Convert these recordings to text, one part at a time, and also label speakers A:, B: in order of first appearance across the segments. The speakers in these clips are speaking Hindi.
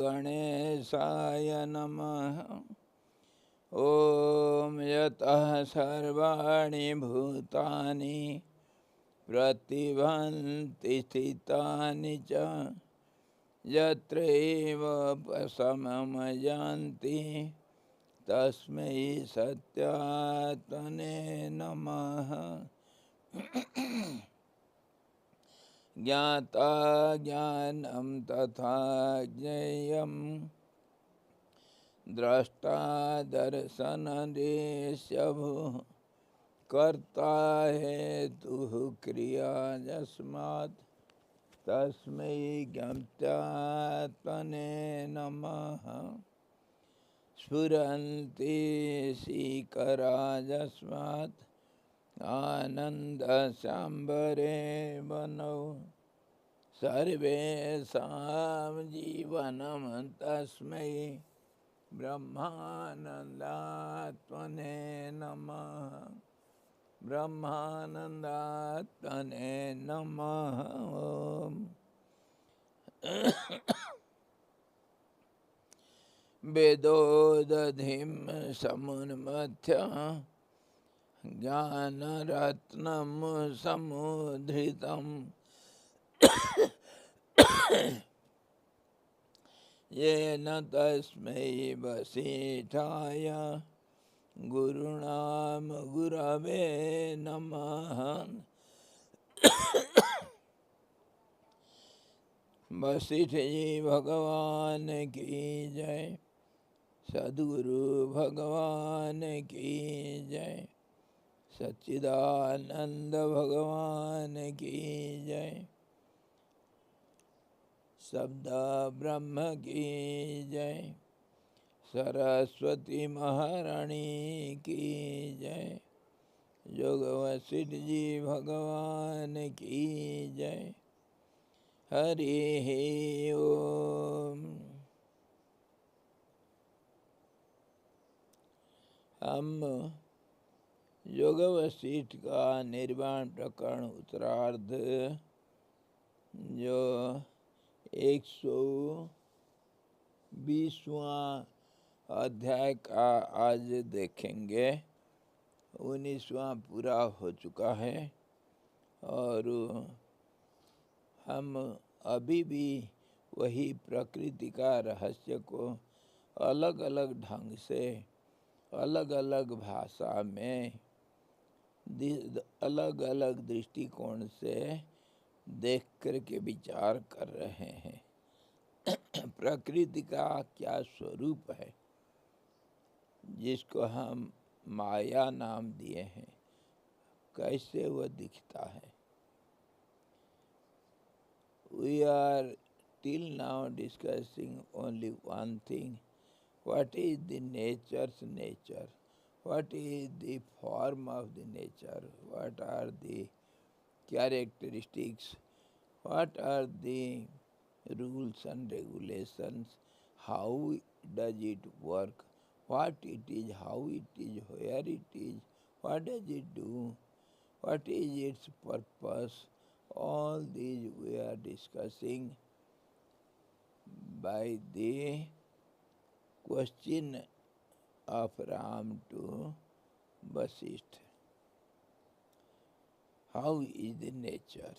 A: गणेशाय नमः। ॐ यतः सर्वाणि भूतानि प्रतिभान्ति स्थितानि च यत्रैव सममयान्ति तस्मै सत्यात्मने नमः। ज्ञाता ज्ञानं तथा ज्ञेयं द्रष्टा दर्शनदेशभुः कर्ता हेतुः क्रिया यस्मात् तस्मै ज्ञात्यात्मने नमः। स्फुरन्ति सीकरा यस्मात् आनन्दसाम्बरे वनौ सर्वेषां जीवनं तस्मै ब्रह्मानन्दात्मने नमः। ब्रह्मानन्दात्मने नमः। वेदोदधिं समुन्मथ्य ज्ञानरत्नं समुद्धृतं येन तस्मै वसिष्ठाय गुरुणां गुरवे नमः। वशिष्ठ जी भगवान की जय। सद्गुरु भगवान की जय। सच्चिदानंद भगवान की जय। शब्द ब्रह्म की जय। सरस्वती महारानी की जय। योग वशिष्ठ जी भगवान की जय। हरि ओम। हम योग वशिष्ठ का निर्वाण प्रकरण उत्तरार्ध जो 120वां अध्याय का आज देखेंगे। 19वां पूरा हो चुका है और हम अभी भी वही प्रकृति का रहस्य को अलग अलग ढंग से अलग अलग भाषा में अलग अलग दृष्टिकोण से देख कर के विचार कर रहे हैं। प्रकृति का क्या स्वरूप है जिसको हम माया नाम दिए हैं, कैसे वह दिखता है। We are till now discussing only one thing. What is the nature's nature? What is the form of the nature? What are the characteristics? What are the rules and regulations? How does it work? What it is, how it is, where it is, what does it do? What is its purpose? All these we are discussing by the question of Ram to Vasishtha. How is the nature?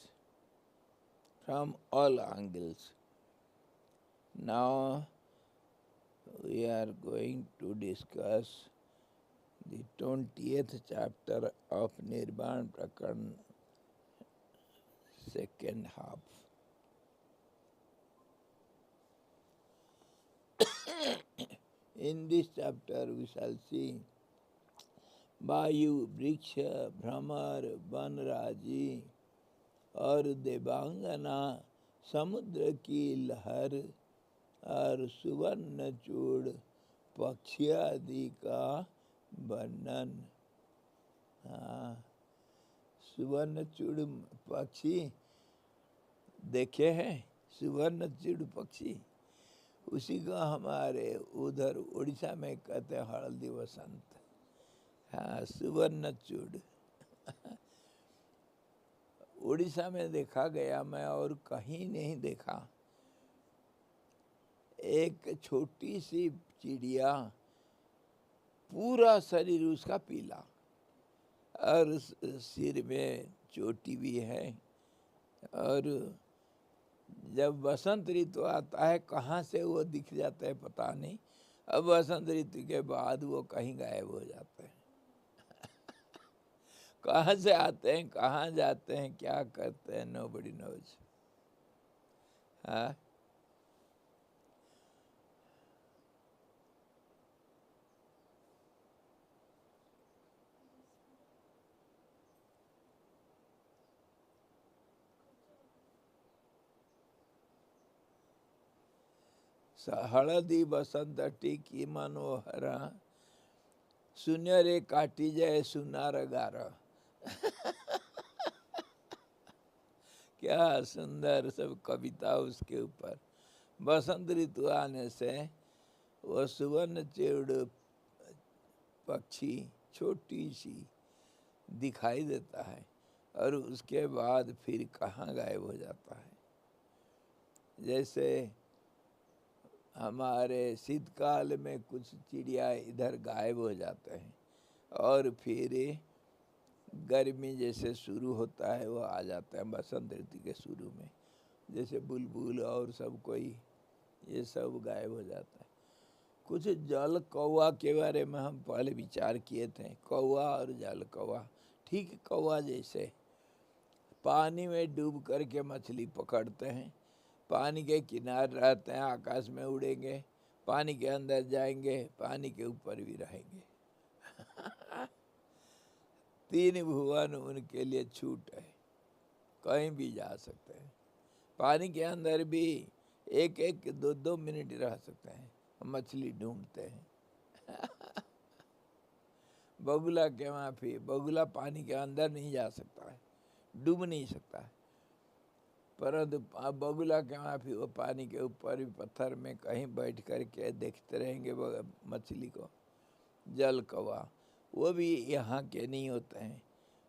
A: From all angles. Now we are going to discuss the 20th chapter of Nirvana Prakarana, second half. In this chapter we shall see वायु, वृक्ष, भ्रमर, वनराजी और देवांगना, समुद्र की लहर और सुवर्णचूड़ पक्षी आदि का वर्णन। सुवर्णचूड़ पक्षी देखे हैं? सुवर्णचूड़ पक्षी उसी को हमारे उधर उड़ीसा में कहते हैं हल्दी वसंत। हाँ, सुवर्णचूड़ उड़ीसा में देखा गया, मैं और कहीं नहीं देखा। एक छोटी सी चिड़िया, पूरा शरीर उसका पीला और सिर में चोटी भी है। और जब बसंत ऋतु आता है कहाँ से वो दिख जाता है पता नहीं। अब बसंत ऋतु के बाद वो कहीं गायब हो जाते हैं। कहाँ से आते हैं, कहाँ जाते हैं, क्या करते हैं, नोबडी नोज। हाँ, हळदी बसंत टीकी मनोहरा, सुन्य रे काटी जाए सुनार गारा। क्या सुंदर सब कविता उसके ऊपर। बसंत ऋतु आने से वो सुवर्ण चिड़ पक्षी छोटी सी दिखाई देता है और उसके बाद फिर कहाँ गायब हो जाता है। जैसे हमारे शीतकाल में कुछ चिड़िया इधर गायब हो जाते हैं और फिर गर्मी जैसे शुरू होता है वो आ जाता है बसंत ऋतु के शुरू में। जैसे बुलबुल और सब कोई ये सब गायब हो जाता है। कुछ जल कौवा के बारे में हम पहले विचार किए थे। कौवा और जल कौवा, ठीक कौवा जैसे पानी में डूब करके मछली पकड़ते हैं, पानी के किनारे रहते हैं, आकाश में उड़ेंगे, पानी के अंदर जाएंगे, पानी के ऊपर भी रहेंगे। तीन भुवन उनके लिए छूट है, कहीं भी जा सकते हैं। पानी के अंदर भी एक एक दो दो मिनट रह सकते हैं, मछली ढूंढते हैं। बगुला के माफी, बगुला पानी के अंदर नहीं जा सकता है, डूब नहीं सकता है, परंतु बगुला के माफी वो पानी के ऊपर भी पत्थर में कहीं बैठ कर के देखते रहेंगे मछली को। जल कौवा वो भी यहाँ के नहीं होते हैं,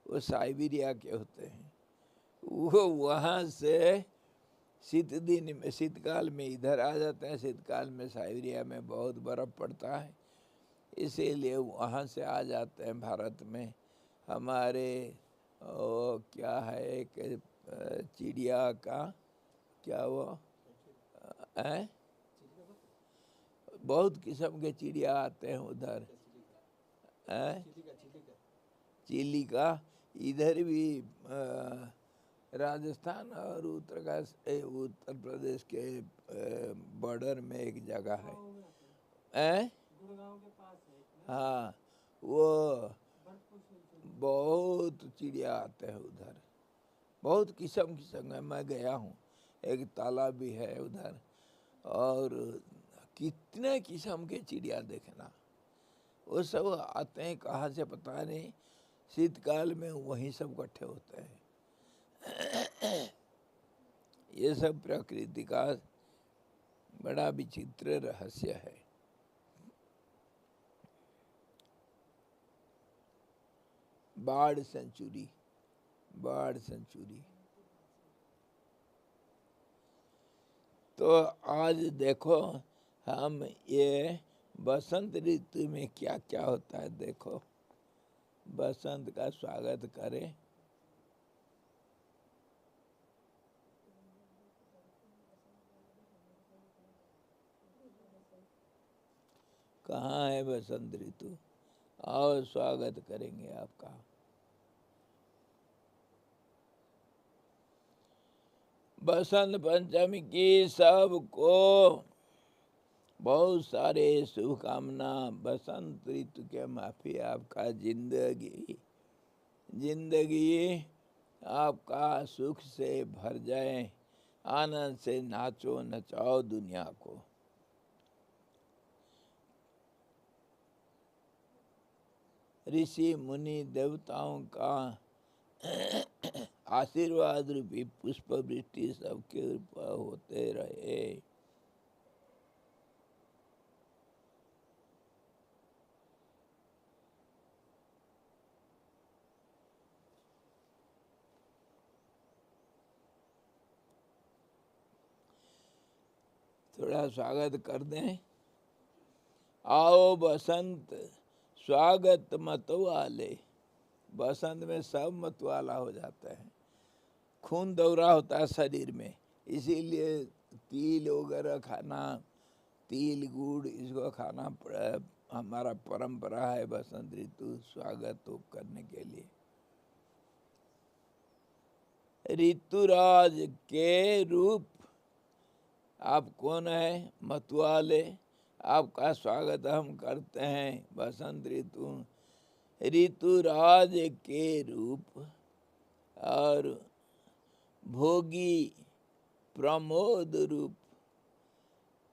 A: वो साइबेरिया के होते हैं। वो वहाँ से शीतदिन में, शीतकाल में इधर आ जाते हैं, शीतकाल में साइबेरिया में बहुत बर्फ़ पड़ता है, इसीलिए वहाँ से आ जाते हैं भारत में। हमारे क्या है एक चिड़िया का, क्या वो है, बहुत किस्म के चिड़िया आते हैं उधर। चिली का इधर भी राजस्थान और उत्तर प्रदेश के बॉर्डर में एक जगह है। हाँ, वो बहुत चिड़िया आते हैं उधर, बहुत किस्म किस्म का। मैं गया हूँ, एक तालाब भी है उधर, और कितने किस्म के चिड़िया देखना। वो सब आते हैं कहाँ से पता नहीं, शीतकाल में वहीं सब इकट्ठे होते हैं। ये सब प्रकृति का बड़ा विचित्र रहस्य है। बाढ़ सेंचुरी, बाढ़ सेंचुरी। तो आज देखो हम ये बसंत ऋतु में क्या क्या होता है, देखो बसंत का स्वागत करें। कहाँ है बसंत ऋतु, आओ स्वागत करेंगे आपका। बसंत पंचमी की सबको बहुत सारे शुभकामना। बसंत ऋतु के माफी आपका जिंदगी आपका सुख से भर जाए, आनंद से नाचो नचाओ दुनिया को। ऋषि मुनि देवताओं का आशीर्वाद रूपी पुष्प वृष्टि सबके ऊपर होते रहे। थोड़ा स्वागत कर दें। आओ बसंत स्वागत मतवाले। बसंत में सब मतवाला हो जाता है, खून दौरा होता है शरीर में, इसीलिए तिल वगैरह खाना, तिल गुड़ इसको खाना हमारा परंपरा है बसंत ऋतु स्वागत करने के लिए। ऋतुराज के रूप, आप कौन है? मतवाले, आपका स्वागत हम करते हैं बसंत ऋतु। ऋतुराज के रूप और भोगी प्रमोद रूप,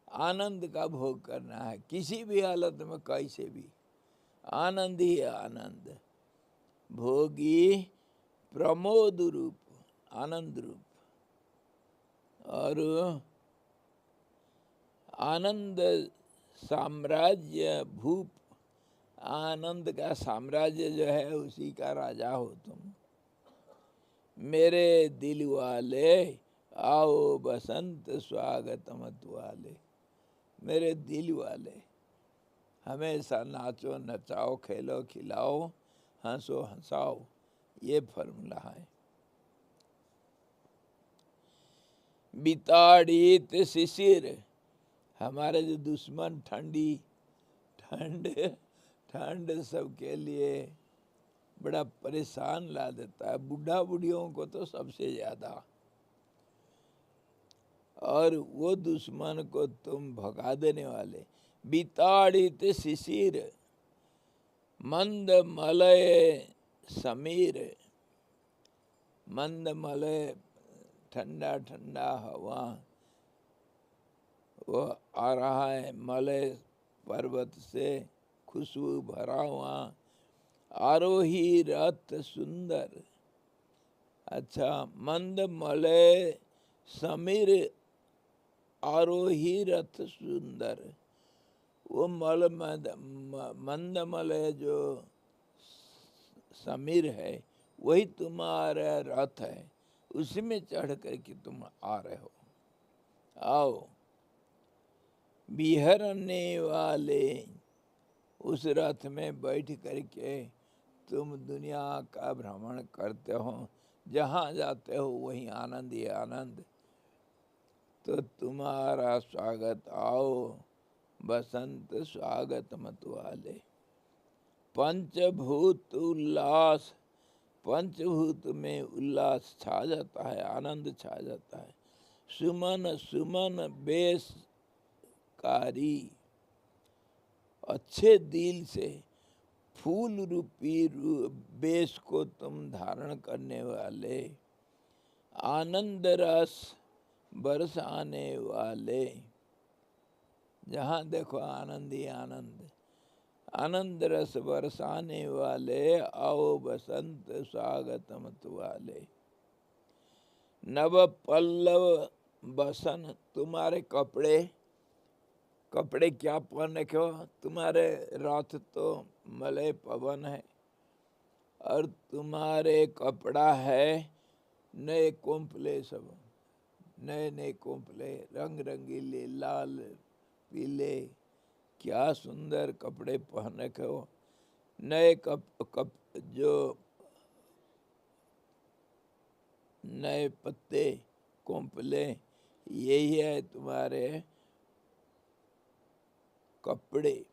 A: आनंद का भोग करना है किसी भी हालत में, कैसे भी आनंद ही आनंद। भोगी प्रमोद रूप, आनंद रूप, और आनंद साम्राज्य भूप, आनंद का साम्राज्य जो है उसी का राजा हो तुम। मेरे दिल वाले आओ बसंत स्वागत मत वाले। मेरे दिल वाले, हमेशा नाचो नचाओ, खेलो खिलाओ, हंसो हंसाओ, ये फॉर्मूला है। बिताड़ित शिशिर, हमारे जो दुश्मन ठंडी ठंड सबके लिए बड़ा परेशान ला देता है, बूढ़ा बूढ़ियों को तो सबसे ज्यादा। और वो दुश्मन को तुम भगा देने वाले। बिताड़ित शिशिर मंद मलय समीर, मंद मलय ठंडा ठंडा हवा वो आ रहा है, मलय पर्वत से खुशबू भरा हुआ। आरोही रथ सुंदर, अच्छा मंद मलय समीर आरोही रथ सुंदर, वो मंद मलय जो समीर है वही तुम्हारा रथ है, उसी में चढ़ करके तुम आ रहे हो। आओ बिहरने वाले, उस रथ में बैठ करके तुम दुनिया का भ्रमण करते हो, जहाँ जाते हो वहीं आनंद ही आनंद। तो तुम्हारा स्वागत, आओ बसंत स्वागत मत वाले। पंचभूत उल्लास, पंचभूत में उल्लास छा जाता है, आनंद छा जाता है। सुमन सुमन बेसकारी, अच्छे दिल से फूल रूपी बेस को तुम धारण करने वाले। आनंद रस बरसाने वाले, जहाँ देखो आनंद ही आनंद। आनंद रस बरसाने वाले, आओ बसंत स्वागत मत वाले। नव पल्लव बसन, तुम्हारे कपड़े क्या पहन रखे हो? तुम्हारे रथ तो मलय पवन है, और तुम्हारे कपड़ा है नए कोम्पले, सब नए नए कोम्पले, रंग रंगीले, लाल पीले, क्या सुंदर कपड़े पहन रखे हो। नए कप जो नए पत्ते कोम्पले, यही है तुम्हारे कपड़े।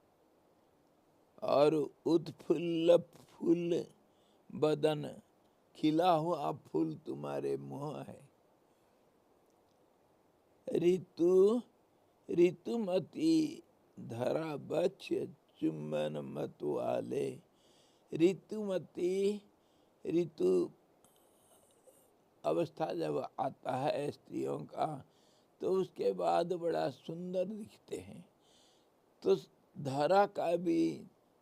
A: और उत्फुल्ल फूल बदन, खिला हुआ फूल तुम्हारे मुंह है। ऋतुमती धरा बक्ष चुम्बन मत वाले। ऋतुमती, ऋतु अवस्था जब आता है स्त्रियों का, तो उसके बाद बड़ा सुंदर दिखते हैं। तो धरा का भी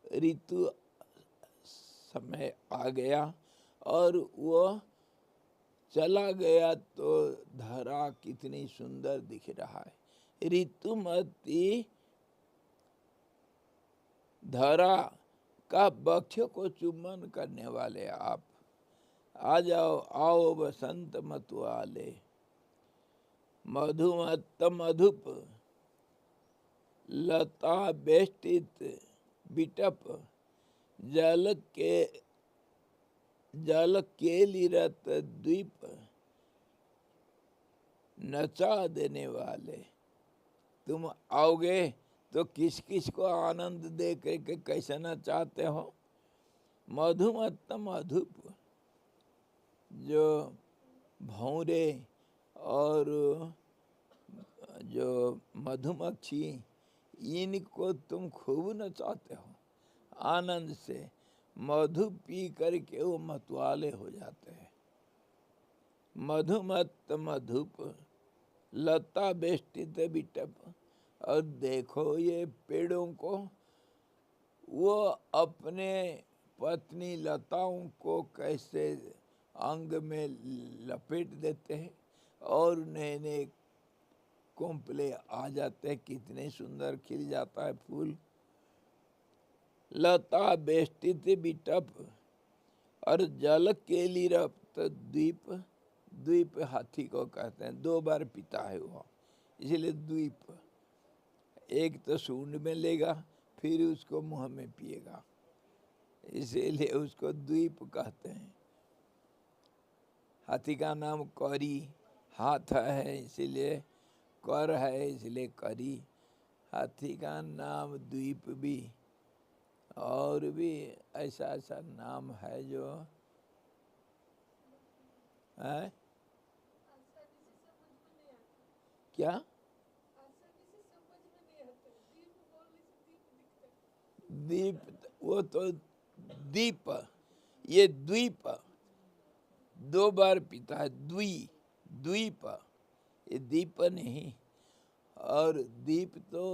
A: ऋतु समय आ गया और वो चला गया, तो धरा कितनी सुंदर दिख रहा है। ऋतुमती धरा का वक्ष को चुम्बन करने वाले आप, आ जाओ, आओ बसंत मत वाले। मधुमत मधुप, लता बेष्टित बिटप जल केलिरत द्वीप नचा देने वाले। तुम आओगे तो किस किस को आनंद दे करके कैसे नचाते हो? मधुमत्त मधुप, जो भौरे और जो मधुमक्खी, इनको तुम खूब नचाते हो आनंद से। मधु पी करके वो मतवाले हो जाते हैं। मधुमत्त मधुप लता बेष्टित बिटप। और देखो ये पेड़ों को, वो अपने पत्नी लताओं को कैसे अंग में लपेट देते हैं और नए नए कोंपले आ जाते हैं, कितने सुंदर खिल जाता है फूल। लता बेष्टित बिटप और जल केलिरत द्वीप। द्वीप हाथी को कहते हैं, 2 बार पीता है वो, इसलिए द्वीप। एक तो सूंड में लेगा, फिर उसको मुंह में पिएगा, इसीलिए उसको द्वीप कहते हैं। हाथी का नाम करी, हाथ है इसीलिए कर है, इसलिए करी। हाथी का नाम द्वीप भी, और भी ऐसा ऐसा नाम है जो है। क्या? दीप, वो तो दीप, ये द्वीप 2 बार पीता है। द्वीप, ये दीप नहीं। और दीप तो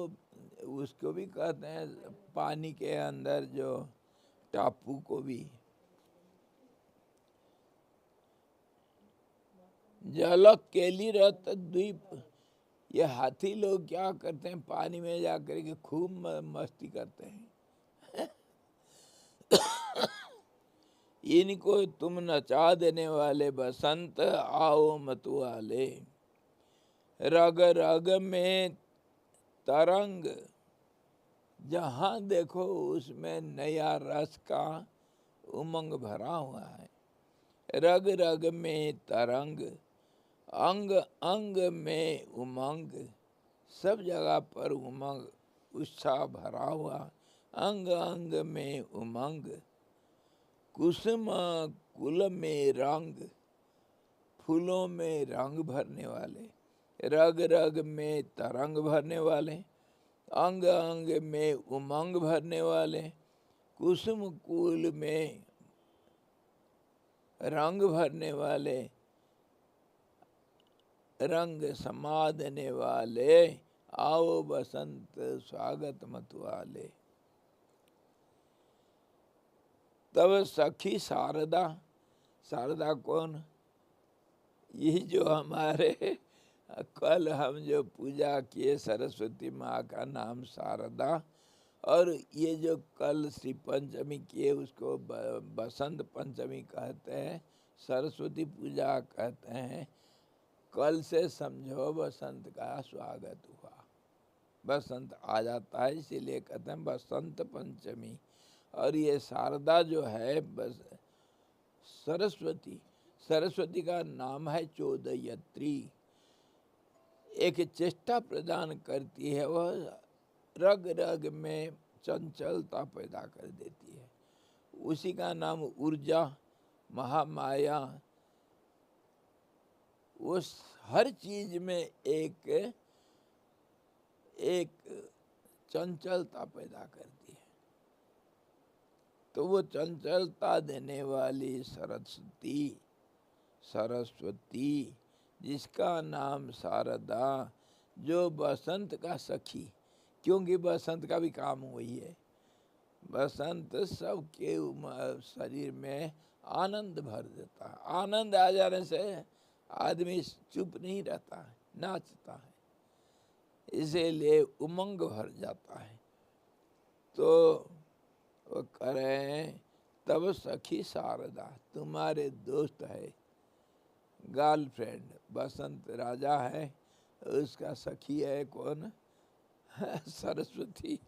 A: उसको भी कहते हैं, पानी के अंदर जो टापू को भी। जल केलिरत द्वीप। ये हाथी लोग क्या करते हैं, पानी में जाकर के खूब मस्ती करते हैं। इनको तुम नचा देने वाले बसंत आओ मतवाले। रग रग में तरंग, जहाँ देखो उसमें नया रस का उमंग भरा हुआ है। रग रग में तरंग, अंग अंग में उमंग। सब जगह पर उमंग उत्साह भरा हुआ, अंग अंग में उमंग। कुसुम कुल में रंग, फूलों में रंग भरने वाले। रग रग में तरंग भरने वाले, अंग अंग में उमंग भरने वाले। कुसुम कुल में रंग भरने वाले, रंग समा देने वाले। आओ बसंत स्वागत मतवाले। तब सखी शारदा, शारदा कौन? ये जो हमारे कल हम जो पूजा किए सरस्वती माँ का नाम शारदा, और ये जो कल श्री पंचमी किए उसको बसंत पंचमी कहते हैं, सरस्वती पूजा कहते हैं। कल से समझो बसंत का स्वागत हुआ, बसंत आ जाता है, इसीलिए कहते हैं बसंत पंचमी। और ये शारदा जो है बस सरस्वती, सरस्वती का नाम है चोदयत्री। एक चेष्टा प्रदान करती है, वह रग रग में चंचलता पैदा कर देती है। उसी का नाम ऊर्जा, महामाया। वो हर चीज में एक एक चंचलता पैदा करती है। तो वो चंचलता देने वाली सरस्वती, सरस्वती जिसका नाम शारदा, जो बसंत का सखी, क्योंकि बसंत का भी काम वही है। बसंत सबके शरीर में आनंद भर देता है। आनंद आ जाने से आदमी चुप नहीं रहता है, नाचता है, इसीलिए उमंग भर जाता है। तो वो कह रहे हैं तब सखी शारदा, तुम्हारे दोस्त है, गर्लफ्रेंड बसंत राजा है, उसका सखी है कौन? सरस्वती,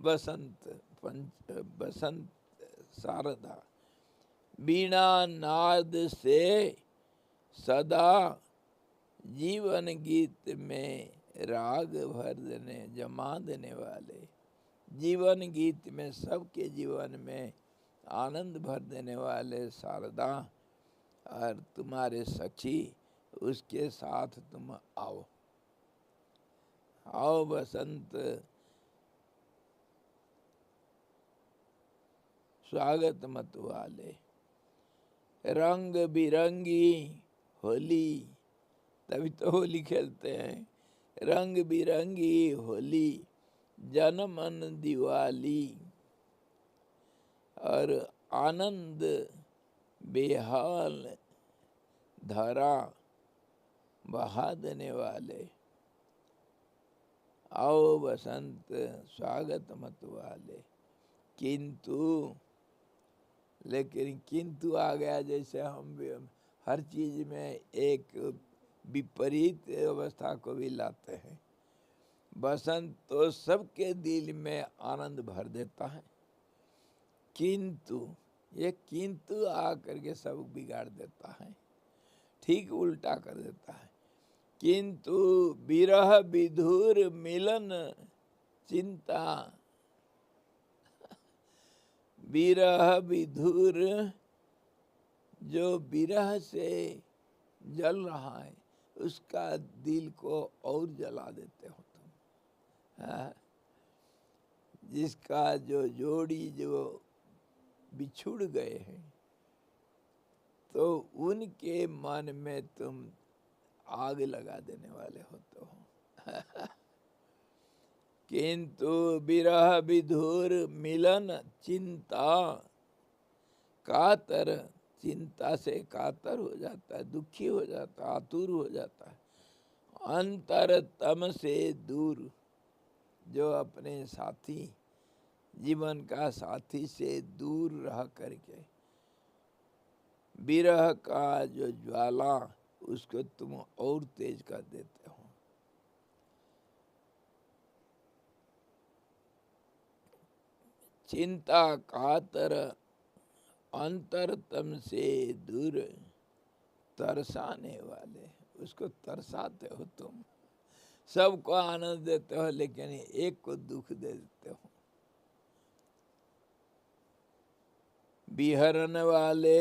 A: बसंत बसंत शारदा, बीणा नाद से सदा जीवन गीत में राग भर देने जमा देने वाले, जीवन गीत में सबके जीवन में आनंद भर देने वाले शारदा, और तुम्हारे सखी उसके साथ तुम आओ। आओ बसंत, स्वागत मत वाले, रंग बिरंगी होली, तभी तो होली खेलते हैं। रंग बिरंगी होली, जन मन दिवाली, और आनंद बेहाल धारा बहा देने वाले। आओ बसंत, स्वागत मत वाले। किंतु, लेकिन किंतु आ गया, जैसे हम भी हर चीज में एक विपरीत अवस्था को भी लाते हैं। बसंत तो सबके दिल में आनंद भर देता है, किंतु ये किंतु आकर के सब बिगाड़ देता है, ठीक उल्टा कर देता है। किंतु विरह विधुर मिलन चिंता, विरह विधुर, जो विरह से जल रहा है उसका दिल को और जला देते हो तुम। हाँ? जिसका जो जोड़ी जो बिछुड़ गए हैं, तो उनके मन में तुम आग लगा देने वाले होते हो। किंतु विरह विधुर मिलन चिंता, कातर, चिंता से कातर हो जाता है, दुखी हो जाता है, आतुर हो जाता है। अंतर तम से दूर, जो अपने साथी, जीवन का साथी से दूर रह करके विरह का जो ज्वाला उसको तुम और तेज कर देते हो। चिंता कातर अंतर तम से दूर, तरसाने वाले, उसको तरसाते हो तुम। सबको आनंद देते हो लेकिन एक को दुख दे देते हो। बिहरन वाले,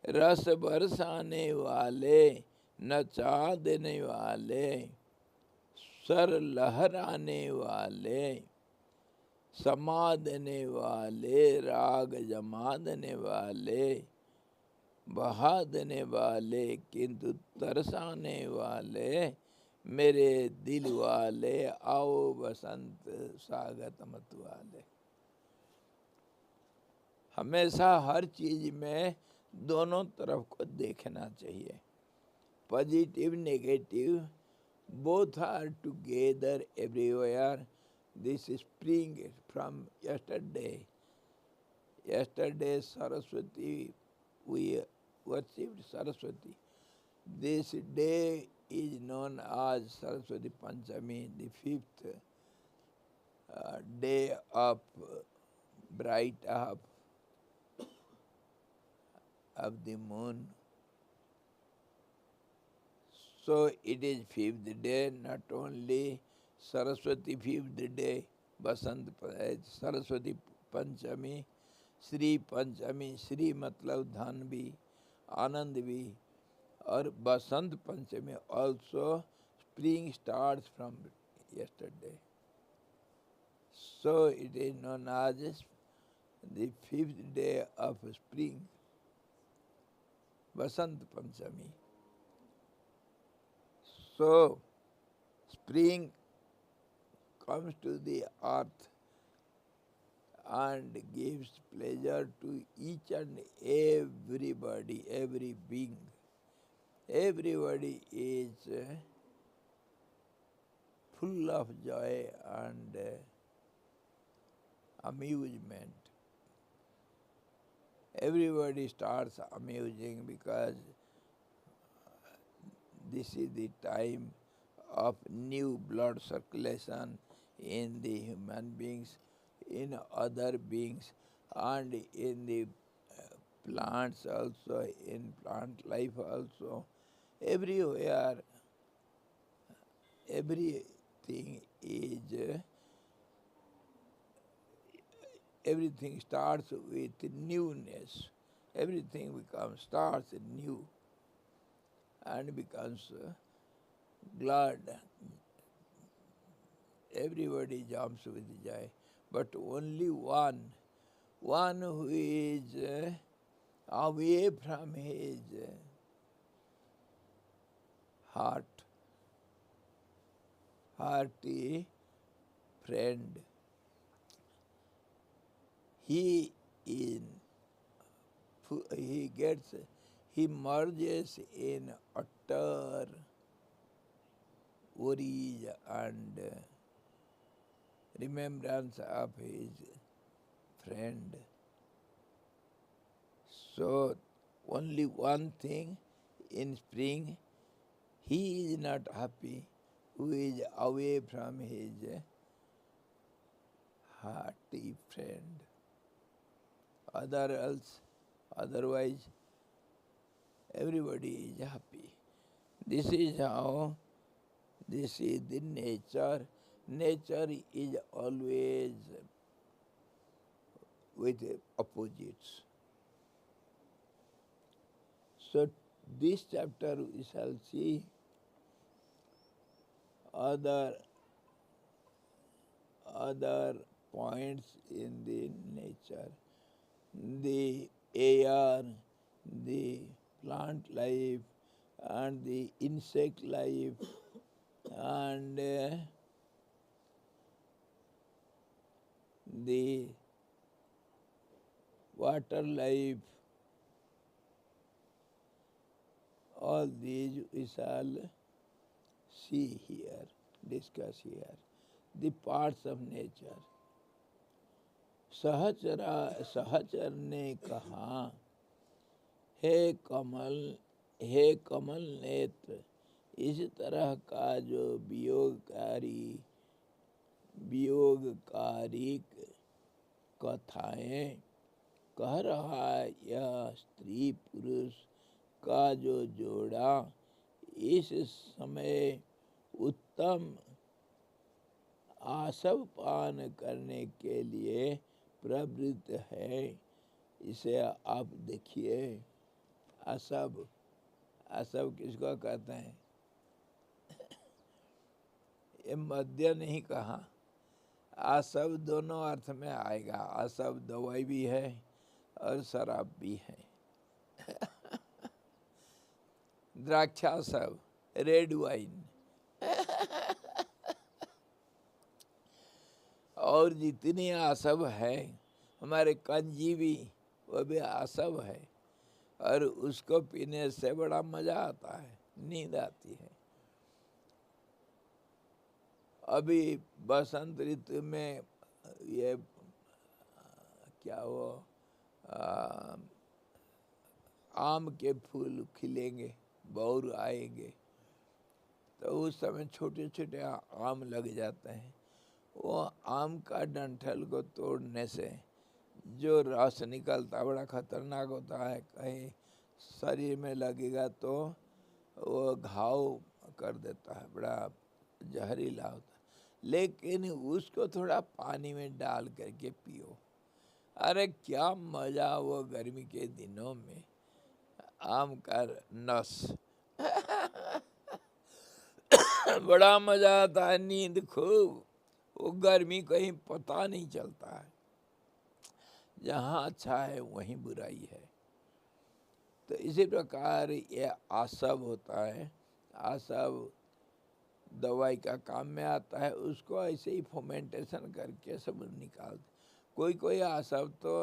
A: रस बरसाने वाले, नचा देने वाले, सर लहराने वाले, समा देने वाले, राग जमा देने वाले, बहा देने वाले, किंतु तरसाने वाले, मेरे दिल वाले, आओ बसंत, स्वागत मत वाले। हमेशा हर चीज में दोनों तरफ को देखना चाहिए, positive negative, both are together everywhere. This spring from yesterday. Yesterday Saraswati, we worshipped Saraswati. This day is known as Saraswati Panchami, the fifth day of bright half of the moon. So it is fifth day, not only Saraswati fifth day, Basant Saraswati Panchami, Sri Panchami, Sri मतलब धन भी, आनंद भी, और Basant Panchami also spring starts from yesterday. So it is known as the fifth day of spring, Basant Panchami. So, spring comes to the earth and gives pleasure to each and everybody, every being. Everybody is full of joy and amusement. Everybody starts amusing because this is the time of new blood circulation, in the human beings, in other beings, and in the plants also, in plant life also. Everywhere, everything is, everything starts with newness. Everything starts new and becomes glad. Everybody jumps with joy, but only one who is away from his heart, hearty friend, he in he gets he merges in utter worries and remembrance of his friend. So only one thing, in spring he is not happy who is away from his hearty friend. Otherwise everybody is happy. This is how, this is the nature. Nature is always with opposites. So this chapter we shall see other points in the nature. The air, the plant life, and the insect life, and the water life, all these we shall see here, discuss here, the parts of nature. सहचर ने कहा, हे कमल नेत्र, इस तरह का जो वियोगकारी कथाएं कह रहा यह स्त्री पुरुष का जो जोड़ा इस समय उत्तम आसव पान करने के लिए प्रवृत्त है, इसे आप देखिए। आसव, आसव किसको कहते हैं? ये मद्य नहीं कहा, आसव दोनों अर्थ में आएगा। आसव दवाई भी है और शराब भी है। द्राक्षासव, रेड वाइन। और जितनी आसव है, हमारे कंजीवी वो भी आसव है, और उसको पीने से बड़ा मजा आता है, नींद आती है। अभी बसंत ऋतु में ये क्या वो आम के फूल खिलेंगे, बौर आएंगे, तो उस समय छोटे छोटे आम लग जाते हैं। वो आम का डंठल को तोड़ने से जो रस निकलता बड़ा खतरनाक होता है। कहीं शरीर में लगेगा तो वो घाव कर देता है, बड़ा जहरीला होता है। लेकिन उसको थोड़ा पानी में डाल करके पियो, अरे क्या मजा वो गर्मी के दिनों में आम का रस। बड़ा मजा आता है, नींद खूब। वो गर्मी कहीं पता नहीं चलता है, जहाँ अच्छा है वहीं बुराई है। तो इसी प्रकार ये आसव होता है। आसव दवाई का काम में आता है, उसको ऐसे ही फर्मेंटेशन करके सब निकालते। कोई आसव तो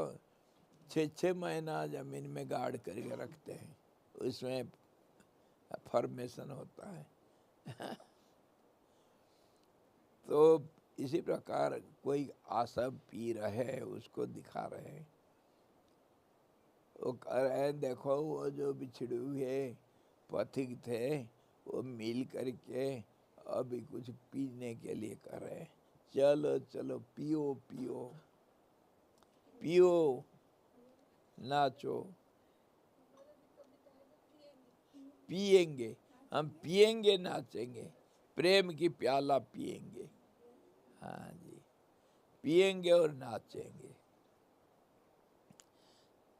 A: 6 महीना जमीन में गाड़ करके रखते हैं, उसमें फॉर्मेशन होता है। तो इसी प्रकार कोई आसव पी रहे, उसको दिखा रहे, वो कह रहे देखो वो जो बिछड़े हुए पथिक थे वो मिल करके अभी कुछ पीने के लिए कर रहे, चलो चलो पियो पियो पियो, नाचो। पिएंगे, हम पिएंगे नाचेंगे, प्रेम की प्याला पिएंगे। हाँ जी, पिएंगे और नाचेंगे।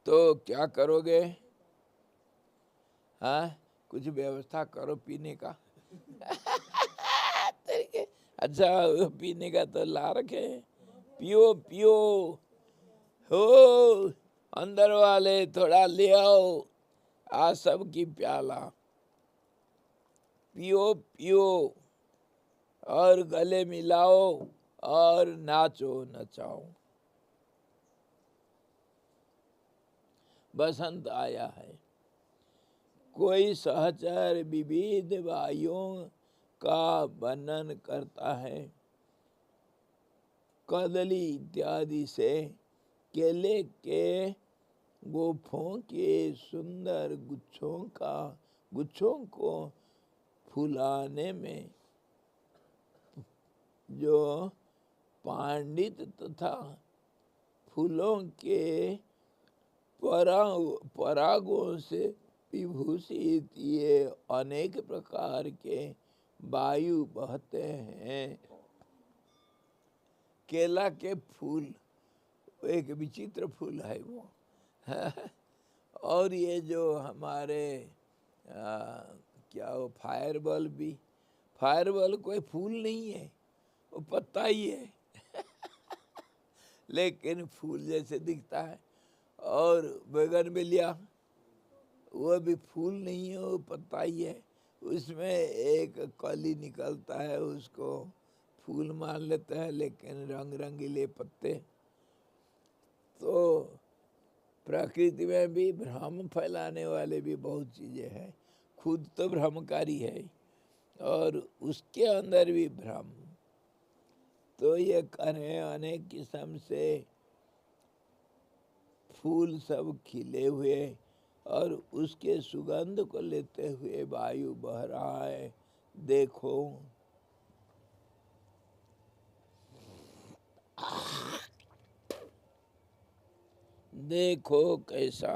A: तो क्या करोगे? हाँ, कुछ व्यवस्था करो पीने का। अच्छा, पीने का तो ला रखे। पियो पियो हो, अंदर वाले थोड़ा ले आओ, आ सब की प्याला। पियो पियो और गले मिलाओ और नाचो नचाओ। बसंत आया है, कोई सहचर विविध वायुओं का वर्णन करता है। कदली इत्यादि से केले के गोफों के सुंदर गुच्छों को फुलाने में जो पांडित तथा फूलों के परागों से विभूषित ये अनेक प्रकार के वायु बहते हैं। केला के फूल एक विचित्र फूल है वो। और ये जो हमारे क्या वो फायरबॉल भी, फायरबॉल कोई फूल नहीं है, वो पत्ता ही है। लेकिन फूल जैसे दिखता है। और बैगनवेलिया वो भी फूल नहीं है, वो पत्ता ही है। उसमें एक कली निकलता है, उसको फूल मान लेते हैं, लेकिन रंग रंगीले पत्ते। तो प्रकृति में भी भ्रम फैलाने वाले भी बहुत चीज़ें हैं। खुद तो भ्रमकारी है और उसके अंदर भी भ्रम। तो ये करें अनेक किस्म से फूल सब खिले हुए और उसके सुगंध को लेते हुए वायु बह रहा है। देखो देखो कैसा।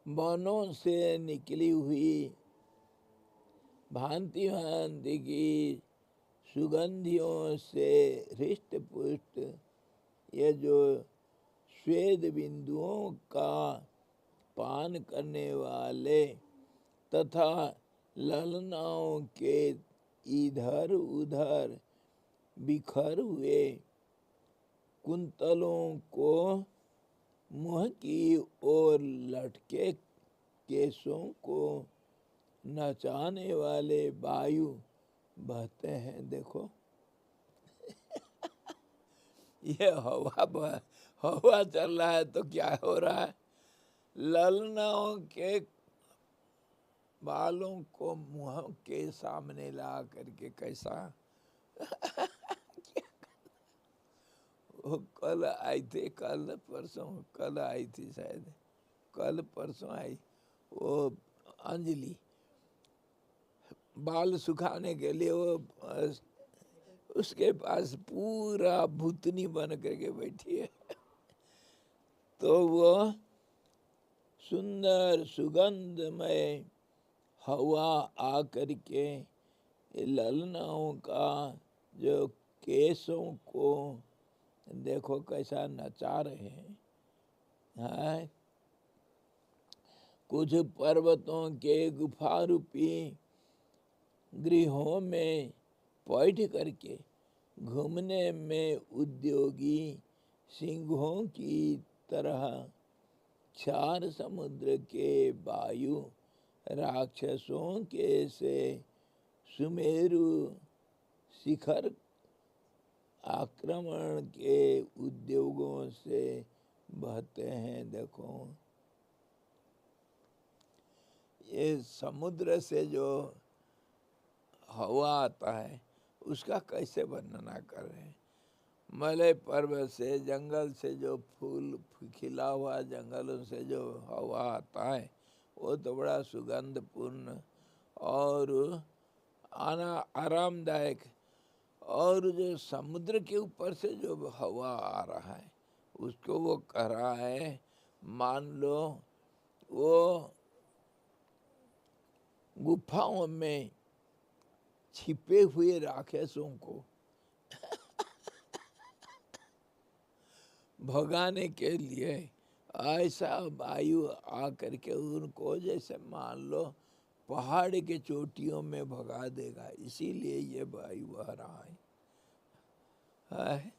A: वनों से निकली हुई भांति भांति की सुगंधियों से हृष्ट पुष्ट ये जो श्वेत बिंदुओं का पान करने वाले तथा ललनाओं के इधर उधर बिखर हुए कुंतलों को मुंह की ओर लटके केशों को नचाने वाले वायु बहते हैं। देखो ये हवा चल रहा है तो क्या हो रहा है? ललनाओं के बालों को मुंह के सामने ला करके कैसा। वो कल आई थी, कल आई थी शायद, कल परसों आई वो अंजलि, बाल सुखाने के लिए वो उसके पास पूरा भूतनी बन करके बैठी है। तो वो सुंदर सुगंधमय हवा आ करके ललनाओं का जो केशों को देखो कैसा नचा रहे हैं। हाँ, कुछ पर्वतों के गुफा रूपी गृहों में बैठ करके घूमने में उद्योगी सिंहों की तरह चार समुद्र के वायु राक्षसों के से सुमेरु शिखर आक्रमण के उद्योगों से बहते हैं। देखो ये समुद्र से जो हवा आता है उसका कैसे वर्णना कर रहे हैं। मलय पर्वत से, जंगल से जो फूल खिला हुआ जंगलों से जो हवा आता है वो तो बड़ा सुगंधपूर्ण और आरामदायक। और जो समुद्र के ऊपर से जो हवा आ रहा है उसको वो कह रहा है, मान लो वो गुफाओं में छिपे हुए राक्षसों को भगाने के लिए ऐसा वायु आ करके उनको जैसे मान लो पहाड़ के चोटियों में भगा देगा, इसीलिए ये वायु बह रहा है।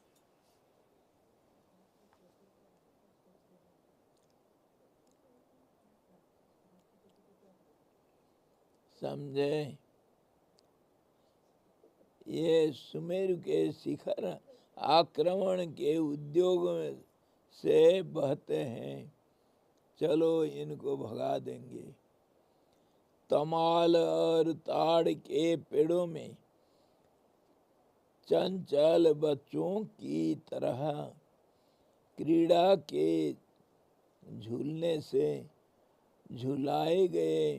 A: समझे? ये सुमेरु के शिखर आक्रमण के उद्योग से बहते हैं, चलो इनको भगा देंगे। तमाल और ताड़ के पेड़ों में चंचल बच्चों की तरह क्रीड़ा के झूलने से झुलाए गए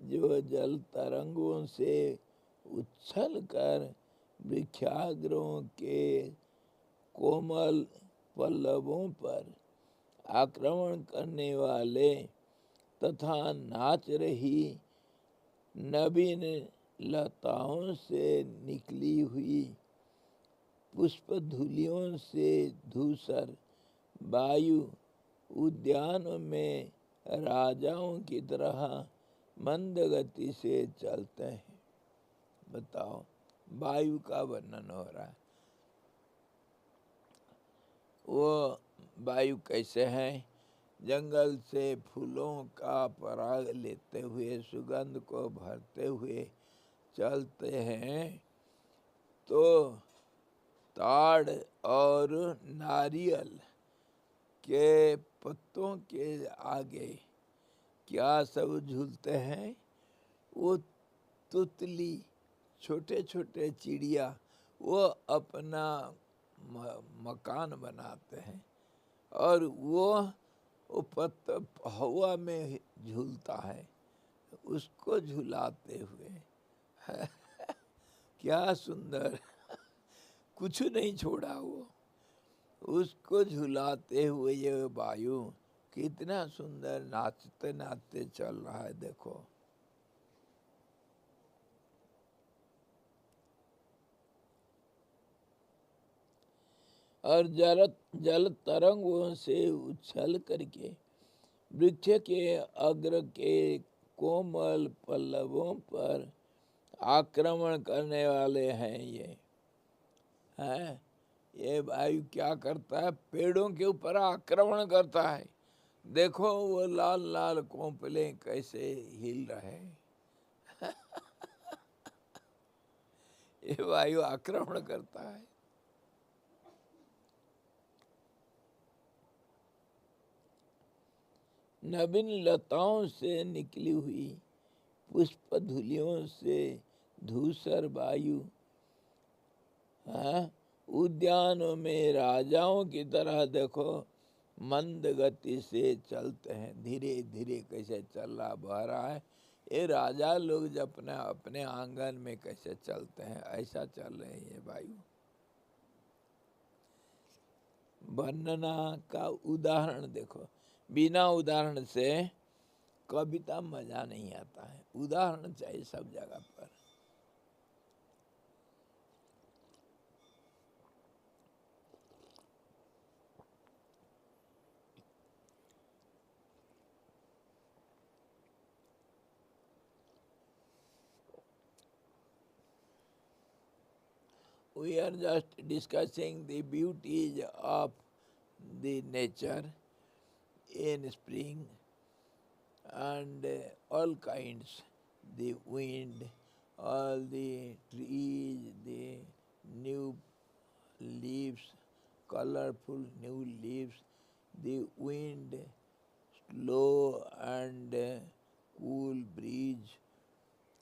A: जो जल तरंगों से उछल कर वृक्षाग्रों के कोमल पल्लवों पर आक्रमण करने वाले तथा नाच रही नवीन लताओं से निकली हुई पुष्प धूलियों से धूसर वायु उद्यान में राजाओं की तरह मंद गति से चलते हैं। बताओ, वायु का वर्णन हो रहा है। वो वायु कैसे है? जंगल से फूलों का पराग लेते हुए सुगंध को भरते हुए चलते हैं। तो ताड़ और नारियल के पत्तों के आगे क्या सब झूलते हैं? वो तुतली, छोटे छोटे चिड़िया, वो अपना मकान बनाते हैं और वो पत्ता हवा में झूलता है, उसको झुलाते हुए क्या सुंदर कुछ नहीं छोड़ा वो, उसको झुलाते हुए ये वायु कितना सुंदर नाचते नाचते चल रहा है। देखो और जल तरंगों से उछल करके वृक्ष के अग्र के कोमल पल्लवों पर आक्रमण करने वाले हैं। ये हैं, ये वायु क्या करता है? पेड़ों के ऊपर आक्रमण करता है। देखो वो लाल लाल कोंपले कैसे हिल रहे हैं। ये वायु आक्रमण करता है। नवीन लताओं से निकली हुई पुष्प धूलियों से धूसर वायु उद्यानों में राजाओं की तरह देखो मंद गति से चलते हैं। धीरे धीरे कैसे चल रहा, बह रहा है। ये राजा लोग जब अपने अपने आंगन में कैसे चलते हैं, ऐसा चल रहे हैं ये वायु। वर्णना का उदाहरण देखो, बिना उदाहरण से कविता मजा नहीं आता है, उदाहरण चाहिए सब जगह पर। We are just discussing the beauties of the nature in spring and all kinds, the wind, all the trees, the new leaves, colorful new leaves, the wind, slow and cool breeze,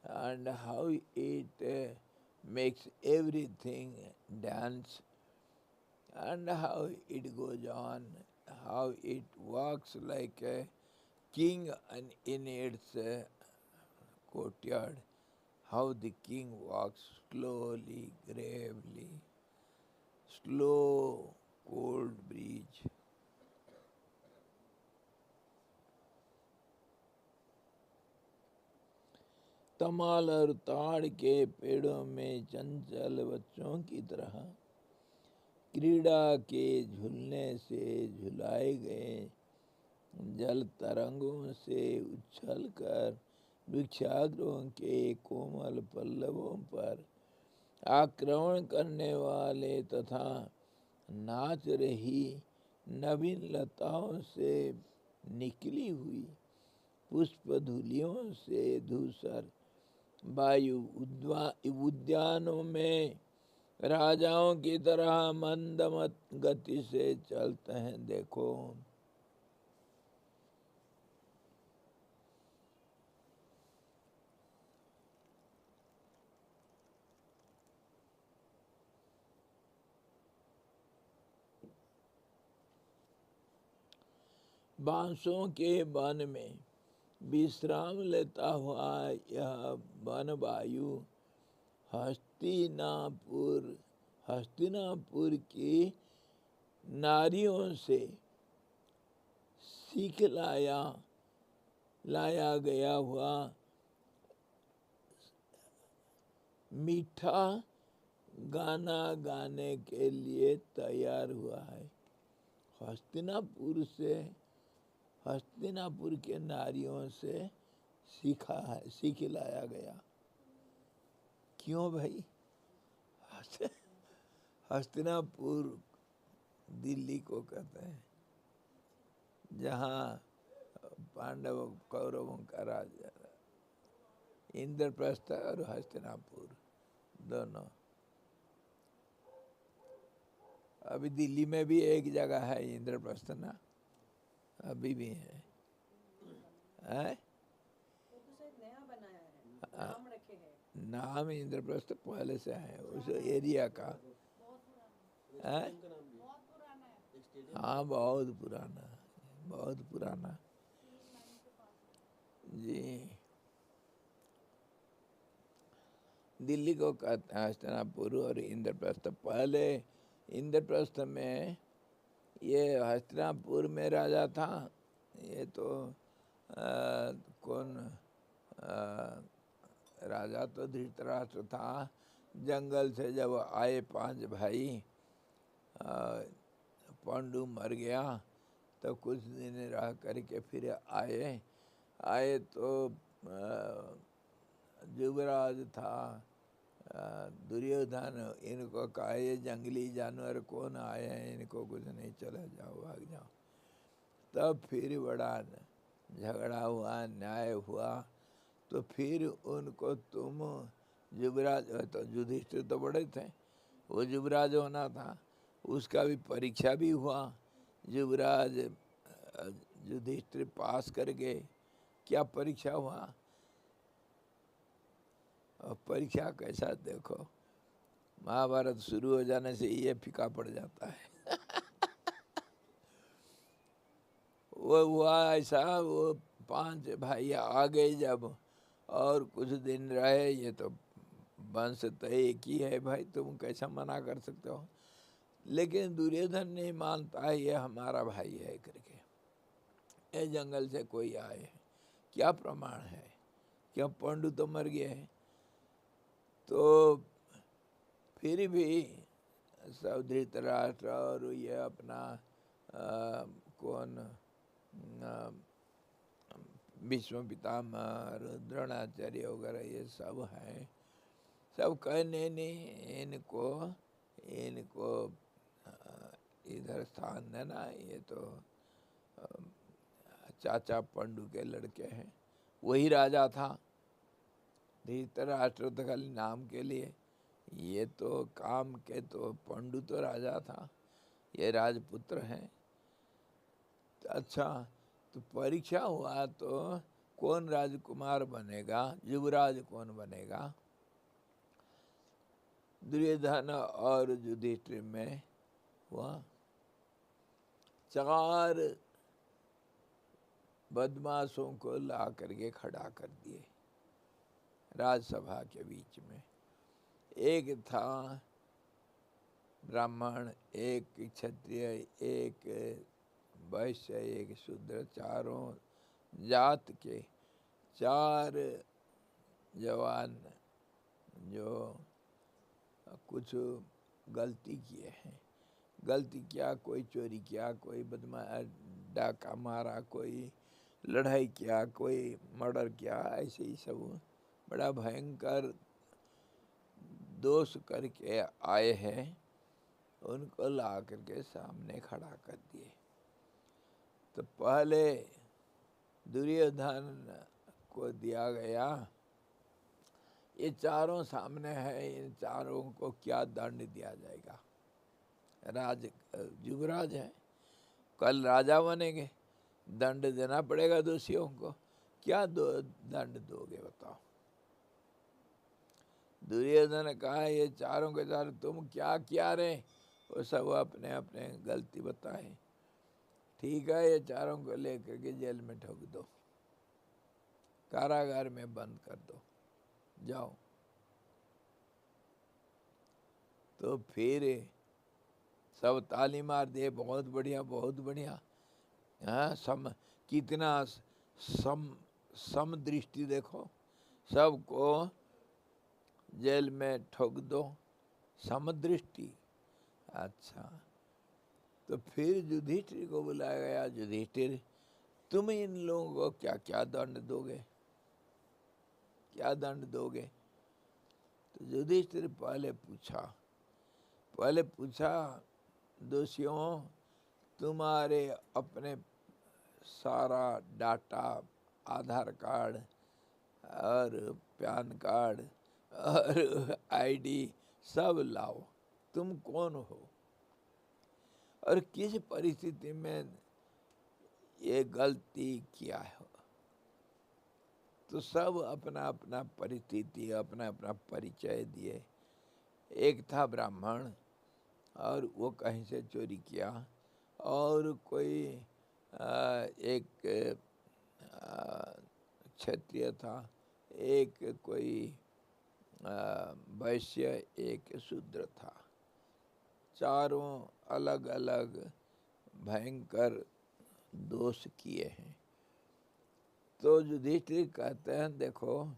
A: and how it makes everything dance, and how it goes on, how it walks like a king in its courtyard, how the king walks slowly, gravely, slow, cold breeze. तमाल और ताड़ के पेड़ों में चंचल बच्चों की तरह क्रीड़ा के झूलने से झुलाए गए जल तरंगों से उछल कर वृक्षाग्रों के कोमल पल्लवों पर आक्रमण करने वाले तथा नाच रही नवीन लताओं से निकली हुई पुष्प धूलियों से धूसर वायु उद्यानों में राजाओं की तरह मंदमत गति से चलते हैं। देखो, बांसों के वन में विश्राम लेता हुआ यह वन वायु हस्तिनापुर की नारियों से सीख लाया गया हुआ मीठा गाना गाने के लिए तैयार हुआ है। हस्तिनापुर के नारियों से सीख लाया गया। क्यों भाई? हस्तिनापुर दिल्ली को कहते हैं, जहाँ पांडव कौरवों का राजा इंद्रप्रस्थ और हस्तिनापुर दोनों। अभी दिल्ली में भी एक जगह है इंद्रप्रस्थ ना, अभी भी है।
B: नया बनाया है, नाम रखे हैं।
A: नाम इंद्रप्रस्थ पहले से है उस एरिया का। हाँ, बहुत पुराना, बहुत पुराना जी। दिल्ली को कहते हैं हस्तिनापुर और इंद्रप्रस्थ। पहले इंद्रप्रस्थ में ये हस्तिनापुर में राजा था। ये तो कौन राजा तो धृतराष्ट्र था। जंगल से जब आए 5 भाई, पांडु मर गया तो कुछ दिन रह करके फिर आए तो युवराज था दुर्योधन। इनको कहा ये जंगली जानवर कौन आए हैं, इनको कुछ नहीं, चले जाओ, भाग जाओ। तब फिर बड़ा झगड़ा हुआ, न्याय हुआ, तो फिर उनको तुम युवराज, तो युधिष्ठिर तो बड़े थे, वो युवराज होना था, उसका भी परीक्षा भी हुआ। युवराज युधिष्ठिर पास कर गए। क्या परीक्षा हुआ? और परीक्षा कैसा, देखो, महाभारत शुरू हो जाने से ये फीका पड़ जाता है। वो हुआ ऐसा, वो 5 भाई आ गए जब, और कुछ दिन रहे, ये तो वंश तो एक ही है भाई, तुम कैसा मना कर सकते हो। लेकिन दुर्योधन नहीं मानता है ये हमारा भाई है करके। ये जंगल से कोई आए है, क्या प्रमाण है? क्या पांडु तो मर गए हैं? तो फिर भी सब धृतराष्ट्र और ये अपना कौन भीष्म पितामह, द्रोणाचार्य वगैरह ये सब हैं, सब कहने नहीं, इनको इधर स्थान देना, ये तो चाचा पांडु के लड़के हैं। वही राजा था। धृतराष्ट्र तो खाली नाम के लिए ये तो काम के तो पंडु तो राजा था, ये राजपुत्र हैं। अच्छा, तो परीक्षा हुआ तो कौन राजकुमार बनेगा, युवराज कौन बनेगा? दुर्योधन और युधिष्ठिर में हुआ। 4 बदमाशों को ला करके खड़ा कर दिए राजसभा के बीच में। एक था ब्राह्मण, एक क्षत्रिय, एक वैश्य, एक शूद्र, चारों जात के 4 जवान जो कुछ गलती किए हैं। गलती किया, कोई चोरी किया, कोई डाका मारा, कोई लड़ाई किया, कोई मर्डर किया, ऐसे ही सब बड़ा भयंकर दोष करके आए हैं। उनको ला करके सामने खड़ा कर दिए। तो पहले दुर्योधन को दिया गया, ये चारों सामने है, इन चारों को क्या दंड दिया जाएगा? युवराज है, कल राजा बनेंगे, दंड देना पड़ेगा दोषियों को। क्या दंड दोगे बताओ? दुर्योधन ने कहा, ये चारों के चारों तुम क्या किया रे? वो सब अपने अपने गलती बताए। ठीक है, ये चारों को लेकर के जेल में ठोक दो, कारागार में बंद कर दो, जाओ। तो फिर सब ताली मार दिए, बहुत बढ़िया, बहुत बढ़िया। हाँ, कितना सम दृष्टि देखो, सबको जेल में ठोक दो, समदृष्टि। अच्छा, तो फिर युधिष्ठिर को बुलाया गया। युधिष्ठिर, तुम इन लोगों को क्या क्या दंड दोगे, क्या दंड दोगे? तो युधिष्ठिर पहले पूछा दोषियों, तुम्हारे अपने सारा डाटा, आधार कार्ड और पैन कार्ड और आईडी सब लाओ, तुम कौन हो और किस परिस्थिति में ये गलती किया है? तो सब अपना अपना परिस्थिति, अपना अपना परिचय दिए। एक था ब्राह्मण और वो कहीं से चोरी किया, और कोई एक क्षत्रिय था, एक कोई वैश्य, एक शूद्र था। चारों अलग अलग भयंकर दोष किए हैं। तो युधिष्ठिर कहते हैं, देखो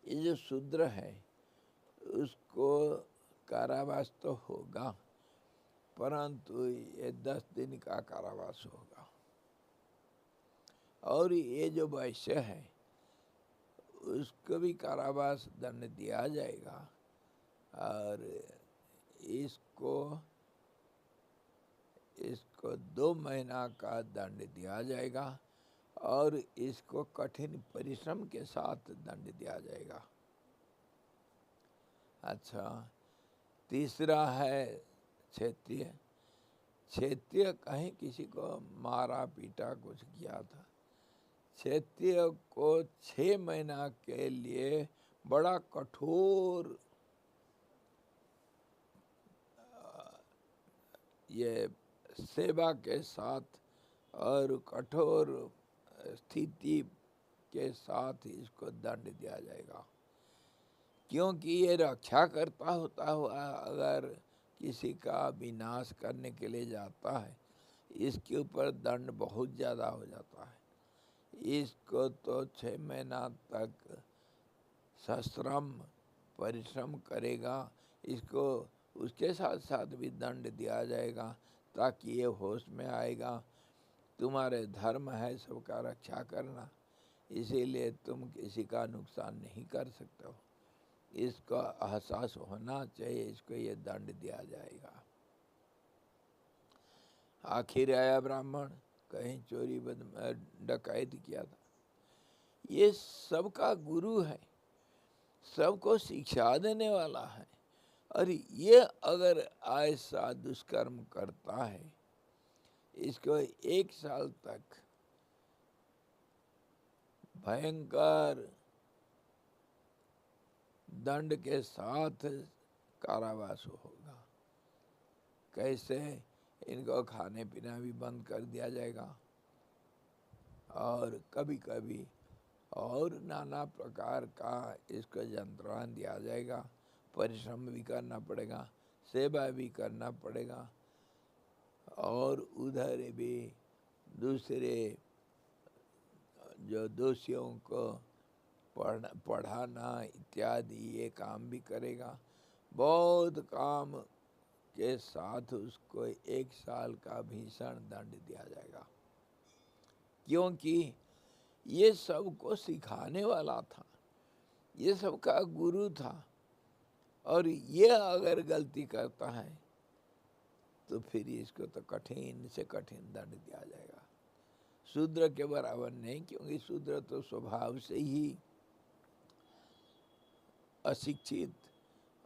A: ये जो शूद्र है उसको कारावास तो होगा, परंतु ये 10 दिन का कारावास होगा। और ये जो वैश्य है उसको भी कारावास दंड दिया जाएगा, और इसको 2 महीना का दंड दिया जाएगा, और इसको कठिन परिश्रम के साथ दंड दिया जाएगा। अच्छा, तीसरा है क्षेत्रीय। क्षेत्रीय कहीं किसी को मारा पीटा कुछ किया था, क्षेत्रीय को 6 महीना के लिए बड़ा कठोर ये सेवा के साथ और कठोर स्थिति के साथ इसको दंड दिया जाएगा। क्योंकि ये रक्षा करता होता हुआ अगर किसी का विनाश करने के लिए जाता है, इसके ऊपर दंड बहुत ज़्यादा हो जाता है। इसको तो 6 महीना तक सश्रम परिश्रम करेगा, इसको उसके साथ साथ भी दंड दिया जाएगा, ताकि ये होश में आएगा तुम्हारे धर्म है सबका रक्षा करना, इसीलिए तुम किसी का नुकसान नहीं कर सकते हो। इसका एहसास होना चाहिए, इसको ये दंड दिया जाएगा। आखिर आया ब्राह्मण, कहीं चोरी डकैत किया था, ये सबका गुरु है, सबको शिक्षा देने वाला है। और ये अगर ऐसा दुष्कर्म करता है, इसको 1 साल तक भयंकर दंड के साथ कारावास होगा। कैसे? इनको खाने पीना भी बंद कर दिया जाएगा, और कभी कभी और नाना प्रकार का इसको यंत्रणा दिया जाएगा। परिश्रम भी करना पड़ेगा, सेवा भी करना पड़ेगा, और उधर भी दूसरे जो दोषियों को पढ़ाना इत्यादि ये काम भी करेगा। बहुत काम के साथ उसको 1 साल का भीषण दंड दिया जाएगा, क्योंकि ये सबको सिखाने वाला था, ये सबका गुरु था। और ये अगर गलती करता है तो फिर इसको तो कठिन से कठिन दंड दिया जाएगा। शूद्र के बराबर नहीं, क्योंकि शूद्र तो स्वभाव से ही अशिक्षित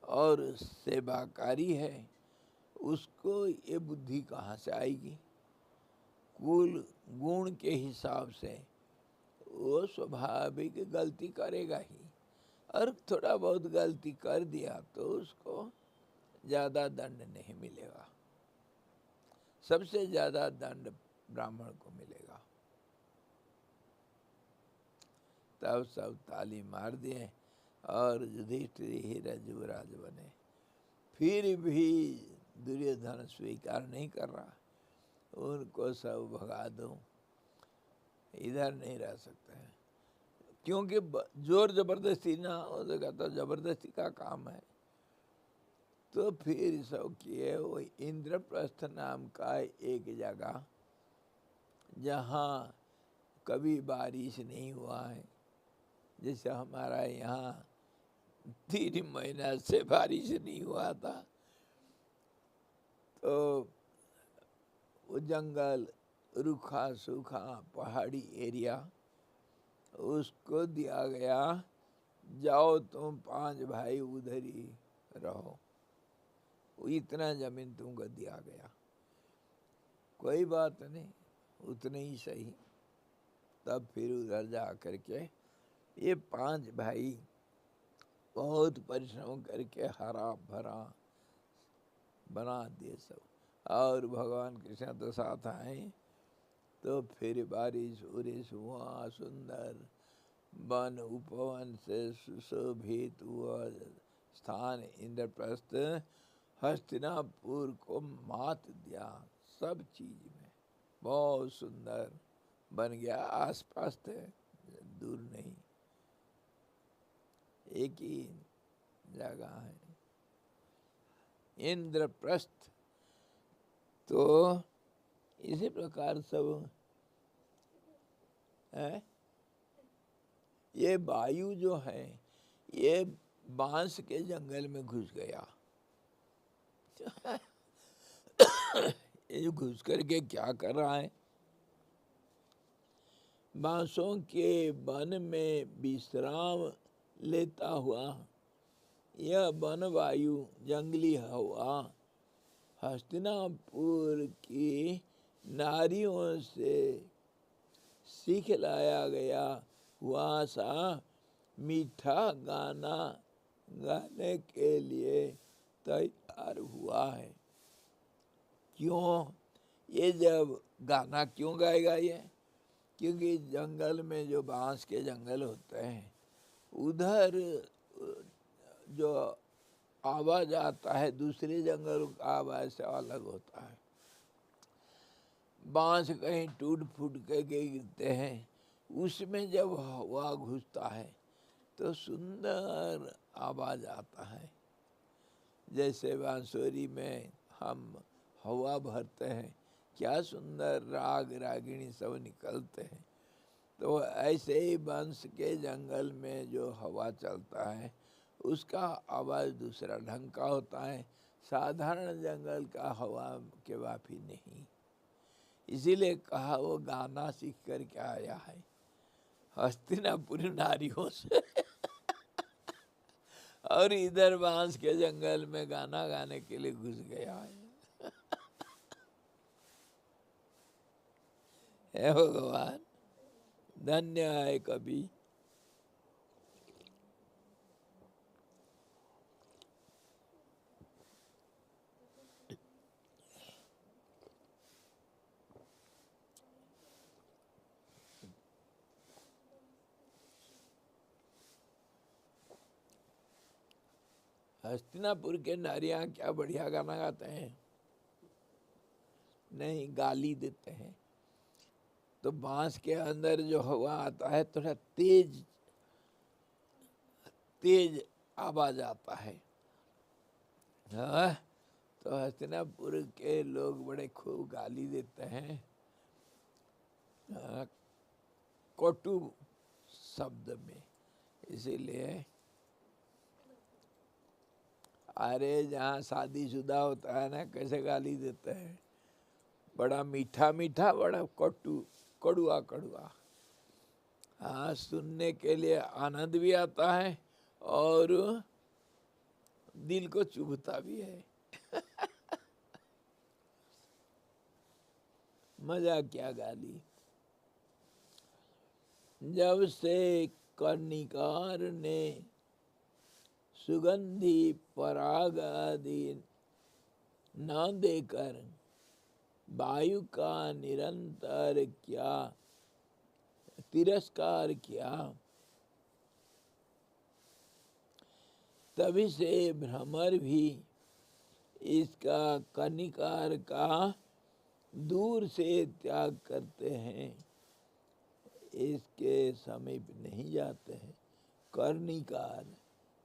A: और सेवाकारी है, उसको ये बुद्धि कहाँ से आएगी? कुल गुण के हिसाब से वो स्वाभाविक गलती करेगा ही, और थोड़ा बहुत गलती कर दिया तो उसको ज़्यादा दंड नहीं मिलेगा। सबसे ज़्यादा दंड ब्राह्मण को मिलेगा। तब सब ताली मार दिए और युधिष्ठिर ही युवराज बने। फिर भी दुर्योधन स्वीकार नहीं कर रहा, उनको सब भगा दो, इधर नहीं रह सकते हैं। क्योंकि जोर जबरदस्ती ना हो सका तो जबरदस्ती का काम है। तो फिर सब किए। वो इंद्रप्रस्थ नाम का एक जगह, जहाँ कभी बारिश नहीं हुआ है, जैसे हमारा यहाँ 3 महीना से बारिश नहीं हुआ था, तो वो जंगल रूखा सूखा पहाड़ी एरिया, उसको दिया गया, जाओ तुम 5 भाई उधर ही रहो। इतना जमीन तुमको दिया गया, कोई बात नहीं, उतने ही सही। तब फिर उधर जा कर के ये 5 भाई बहुत परिश्रम करके हरा भरा बना दिए सब। और भगवान कृष्ण तो साथ आए, तो फिर बारिश उरिश हुआ, सुंदर वन उपवन से सुशोभित हुआ स्थान इंद्रप्रस्थ हस्तिनापुर को मात दिया। सब चीज में बहुत सुंदर बन गया। आसपास थे, दूर नहीं, एक ही जगह है इंद्रप्रस्थ। तो इसी प्रकार सब है। ये वायु जो है, ये बांस के जंगल में घुस गया। ये घुस करके क्या कर रहा है? बांसों के वन में विश्राम लेता हुआ यह वन वायु जंगली हवा हस्तिनापुर की नारियों से सीख लाया गया हुआ सा मीठा गाना गाने के लिए तैयार हुआ है। क्यों? ये जब गाना क्यों गाएगा ये? क्योंकि जंगल में जो बांस के जंगल होते हैं, उधर जो आवाज़ आता है दूसरे जंगल का आवाज़ से अलग होता है। बांस कहीं टूट फूट के गिरते हैं, उसमें जब हवा घुसता है तो सुंदर आवाज़ आता है। जैसे बांसुरी में हम हवा भरते हैं, क्या सुंदर राग रागिणी सब निकलते हैं। तो ऐसे ही बांस के जंगल में जो हवा चलता है, उसका आवाज़ दूसरा ढंग का होता है, साधारण जंगल का हवा के वाफी नहीं। इसीलिए कहा वो गाना सीख कर के आया है हस्तिनापुर नारियों से। और इधर बांस के जंगल में गाना गाने के लिए घुस गया है। हे भगवान, धन्य है कभी। हस्तिनापुर के नारियां क्या बढ़िया गाना गाते हैं, नहीं गाली देते हैं। तो बांस के अंदर जो हवा आता है थोड़ा तेज तेज आवाज आता है। हाँ, तो हस्तिनापुर के लोग बड़े खूब गाली देते हैं, कटु शब्द में। इसीलिए अरे जहाँ शादीशुदा होता है ना, कैसे गाली देते हैं, बड़ा मीठा मीठा, बड़ा कटु, कड़ुआ कड़ुआ। हाँ, सुनने के लिए आनंद भी आता है और दिल को चुभता भी है। मजा क्या गाली। जब से कर्णिकार ने सुगंधी पराग आदि न देकर वायु का निरंतर क्या तिरस्कार किया, तभी से भ्रमर भी इसका कर्णिकार का दूर से त्याग करते हैं, इसके समीप नहीं जाते हैं। कर्णिकार,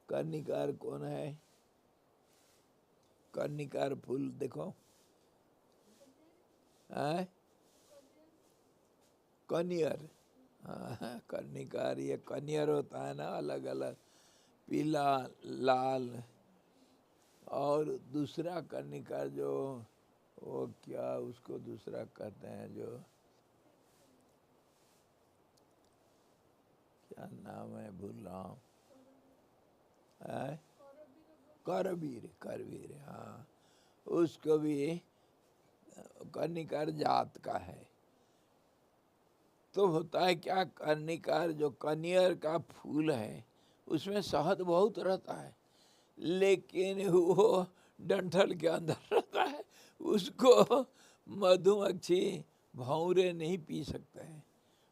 A: कर्णिकार कौन है? कर्णिकार फूल देखो, है कनियर। हाँ, कर्णिकार ये कनियर होता है ना, अलग अलग, पीला, लाल, और दूसरा कर्णिकार जो वो क्या उसको दूसरा कहते हैं, जो क्या नाम है भूल रहा हूँ, करवीर, करवीर, हाँ, उसको भी कर्णिकार जात का है। तो होता है क्या, कर्णिकार जो कनियर का फूल है उसमें शहद बहुत रहता है, लेकिन वो डंठल के अंदर रहता है, उसको मधुमक्खी भौरे नहीं पी सकते हैं,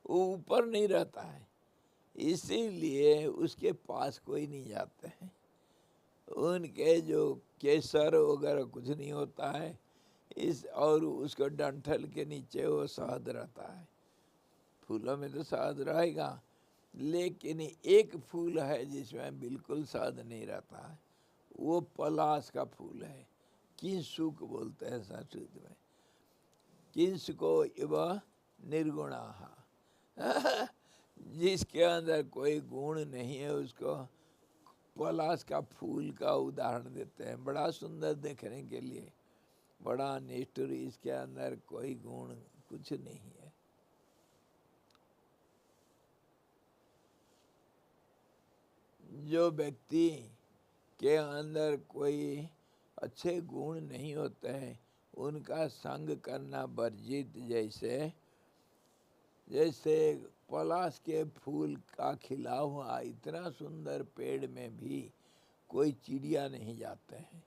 A: वो ऊपर नहीं रहता है, इसीलिए उसके पास कोई नहीं जाते हैं। उनके जो केसर वगैरह कुछ नहीं होता है, इस और उसको डंठल के नीचे वो शहद रहता है। फूलों में तो शहद रहेगा, लेकिन एक फूल है जिसमें बिल्कुल शहद नहीं रहता है, वो पलाश का फूल है, किंसुक बोलते हैं संस्कृत में। किंसुको इव निर्गुणाः, जिसके अंदर कोई गुण नहीं है उसको पलाश का फूल का उदाहरण देते हैं। बड़ा सुंदर देखने के लिए, बड़ा निष्ठुर, इसके अंदर कोई गुण कुछ नहीं है। जो व्यक्ति के अंदर कोई अच्छे गुण नहीं होते हैं, उनका संग करना वर्जित। जैसे जैसे पलाश के फूल का खिला हुआ इतना सुंदर पेड़ में भी कोई चिड़िया नहीं जाते हैं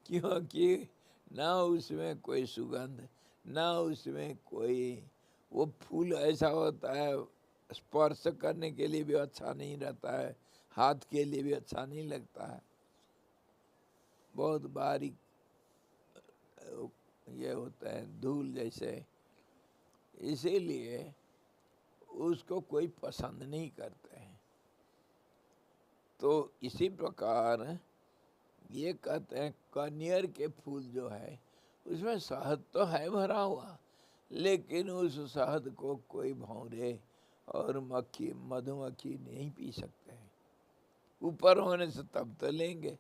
A: क्योंकि ना उसमें कोई सुगंध, ना उसमें कोई, वो फूल ऐसा होता है स्पर्श करने के लिए भी अच्छा नहीं रहता है, हाथ के लिए भी अच्छा नहीं लगता है, बहुत बारीक ये होता है, धूल जैसे, इसीलिए उसको कोई पसंद नहीं करते हैं। तो इसी प्रकार ये कहते हैं कनियर के फूल जो है उसमें शहद तो है भरा हुआ, लेकिन उस शहद को कोई भौरे और मक्खी मधुमक्खी नहीं पी सकते हैं। ऊपर होने से तब तो लेंगे,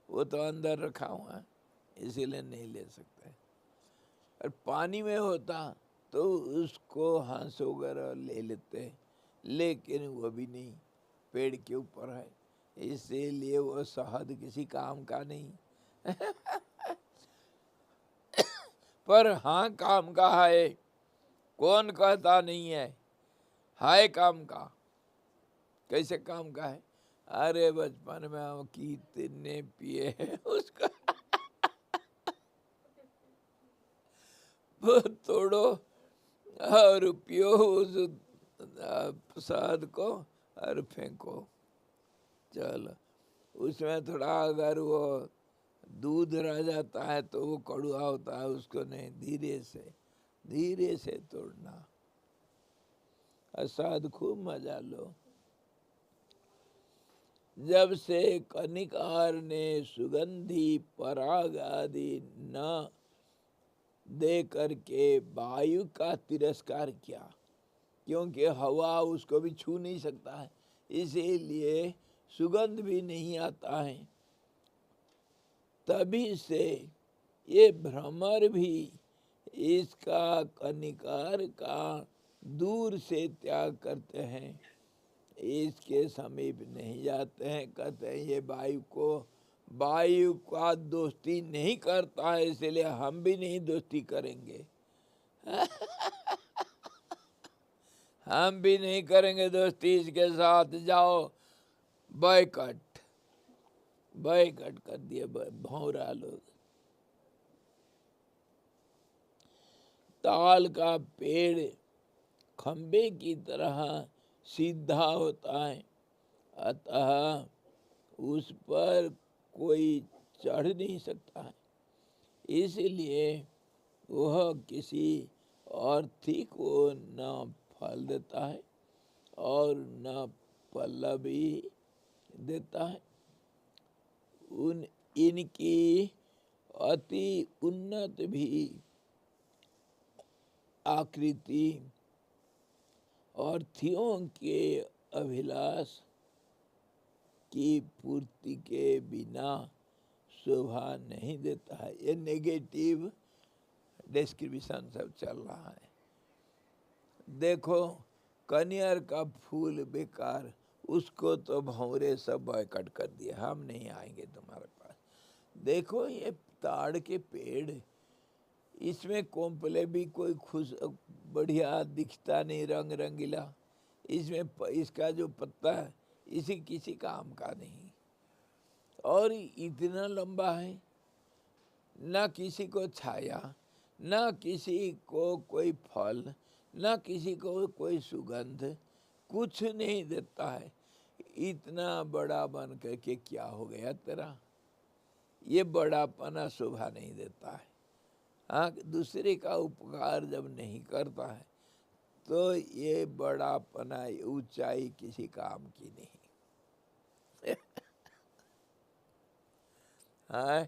A: वो तो अंदर रखा हुआ है, इसीलिए नहीं ले सकते। और पानी में होता तो उसको हंस वगैरह ले लेते, लेकिन वो भी नहीं, पेड़ के ऊपर है, इसीलिए वो शहद किसी काम का नहीं। पर हाँ काम का है, कौन कहता नहीं है काम का। कैसे काम का है? अरे बचपन में हम कितने पिए हैं उसका। वो तोड़ो और पियो उस प्रसाद को और फेंको। चलो, उसमें थोड़ा अगर वो दूध रह जाता है तो वो कड़वा होता है, उसको नहीं, धीरे से तोड़ना। प्रसाद खूब मजा लो। जब से कनिकार ने सुगंधी पराग आदि न दे करके वायु का तिरस्कार किया, क्योंकि हवा उसको भी छू नहीं सकता है, इसीलिए सुगंध भी नहीं आता है। तभी से ये भ्रमर भी इसका कनिकार का दूर से त्याग करते हैं, इसके समीप नहीं जाते हैं। कहते हैं ये वायु का दोस्ती नहीं करता है, इसलिए हम भी नहीं दोस्ती करेंगे। हम भी नहीं करेंगे दोस्ती इसके साथ। जाओ, बायकट कर दिए भौरा लोग। ताल का पेड़ खंबे की तरह सीधा होता है, अतः उस पर कोई चढ़ नहीं सकता है, इसलिए वह किसी अर्थी को न फल देता है और न पल्लवी देता है। इनकी अति उन्नत भी आकृति अर्थीयों के अभिलाष की पूर्ति के बिना शोभा नहीं देता है। ये नेगेटिव डिस्क्रिप्शन सब चल रहा है। देखो, कनियर का फूल बेकार, उसको तो भंवरे सब बॉयकट कर दिए, हम नहीं आएंगे तुम्हारे पास। देखो ये ताड़ के पेड़, इसमें कोंपले भी कोई खुश बढ़िया दिखता नहीं, रंग रंगीला। इसमें इसका जो पत्ता है इसी किसी काम का नहीं, और इतना लंबा है, ना किसी को छाया, ना किसी को कोई फल, ना किसी को कोई सुगंध, कुछ नहीं देता है। इतना बड़ा बन करके क्या हो गया तेरा? ये बड़ापना शोभा नहीं देता है। हाँ, दूसरे का उपकार जब नहीं करता है तो ये बड़ापना, ऊंचाई किसी काम की नहीं। हाँ,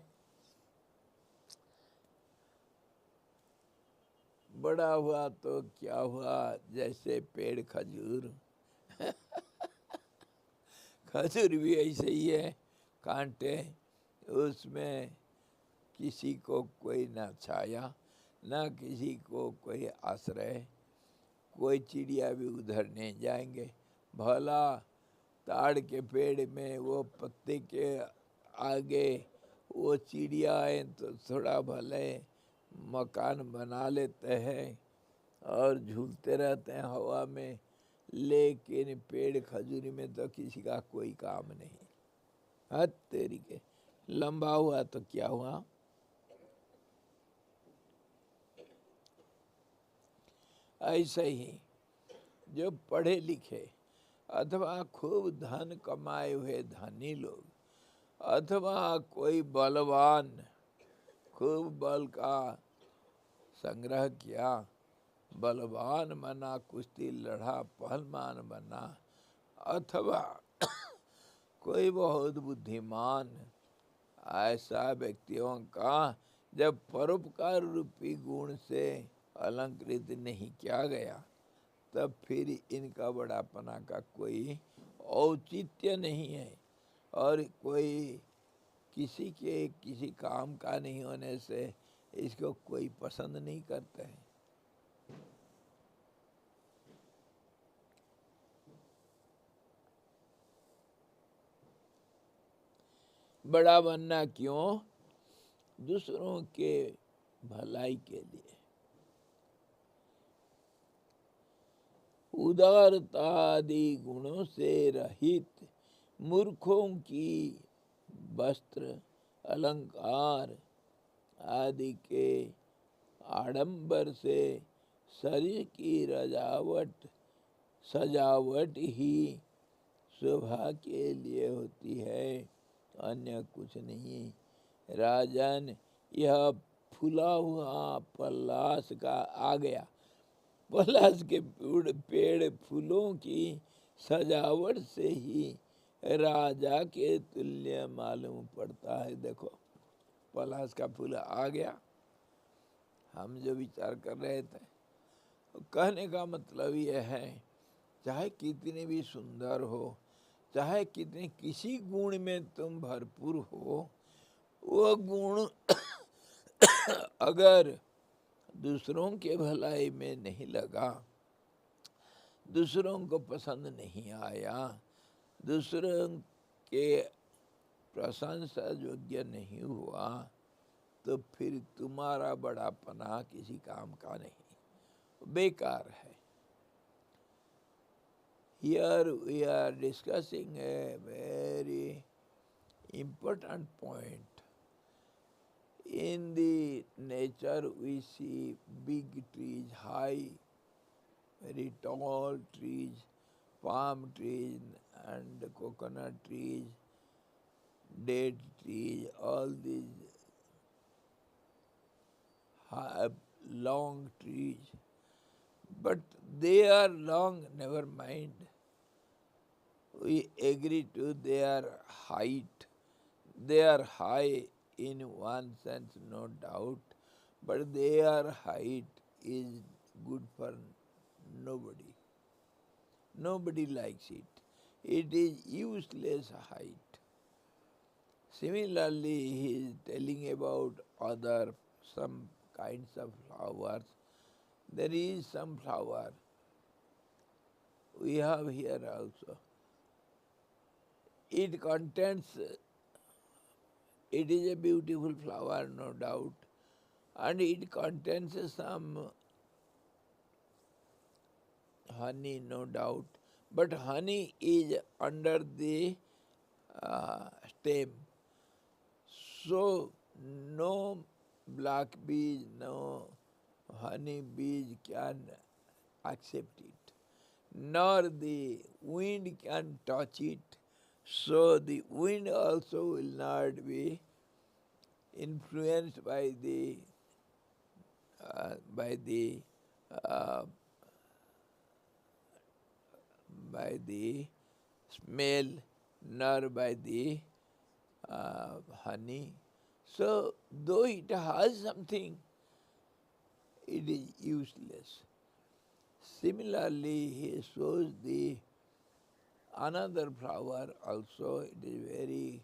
A: बड़ा हुआ तो क्या हुआ, जैसे पेड़ खजूर। खजूर भी ऐसे ही है, कांटे, उसमें किसी को कोई ना छाया, ना किसी को कोई आश्रय। कोई चिड़िया भी उधर नहीं जाएंगे। भला ताड़ के पेड़ में वो पत्ते के आगे वो चिड़िया आए तो थोड़ा भले मकान बना लेते हैं और झूलते रहते हैं हवा में, लेकिन पेड़ खजूरी में तो किसी का कोई काम नहीं। हद तेरी के, लंबा हुआ तो क्या हुआ? ऐसे ही जो पढ़े लिखे अथवा खूब धन कमाए हुए धनी लोग, अथवा कोई बलवान, खूब बल का संग्रह किया, बलवान बना, कुश्ती लड़ा, पहलवान बना, अथवा कोई बहुत बुद्धिमान, ऐसा व्यक्तियों का जब परोपकार रूपी गुण से अलंकृत नहीं किया गया, तब फिर इनका बड़ापना का कोई औचित्य नहीं है, और कोई किसी के किसी काम का नहीं होने से इसको कोई पसंद नहीं करते हैं। बड़ा बनना क्यों? दूसरों के भलाई के लिए। उदारता आदि गुणों से रहित मूर्खों की वस्त्र अलंकार आदि के आडंबर से शरीर की सजावट ही शोभा के लिए होती है, अन्य कुछ नहीं। राजन, यह फूला हुआ पलाश का आ गया। पलाश के पेड़ फूलों की सजावट से ही राजा के तुल्य मालूम पड़ता है। देखो, पलाश का फूल आ गया। हम जो विचार कर रहे थे, कहने का मतलब यह है, चाहे कितने भी सुंदर हो, चाहे कितने किसी गुण में तुम भरपूर हो, वह गुण अगर दूसरों के भलाई में नहीं लगा, दूसरों को पसंद नहीं आया, दूसरों के प्रशंसा योग्य नहीं हुआ, तो फिर तुम्हारा बड़ापना किसी काम का नहीं, बेकार है। Here we are discussing a very important point. In the nature we see big trees, high, very tall trees, palm trees and coconut trees, date trees, all these long trees. But they are long, never mind. We agree to their height. They are high in one sense, no doubt, but their height is good for nobody. Nobody likes it. It is useless height. Similarly, he is telling about some kinds of flowers. There is some flower we have here also. It is a beautiful flower, no doubt, and it contains some honey, no doubt, but honey is under the stem, so no black bees, no honey bees can accept it, nor the wind can touch it. So the wind also will not be influenced by the uh, by the uh, by the smell, nor by the honey. So though it has something, it is useless. Similarly, he shows the another flower also. It is very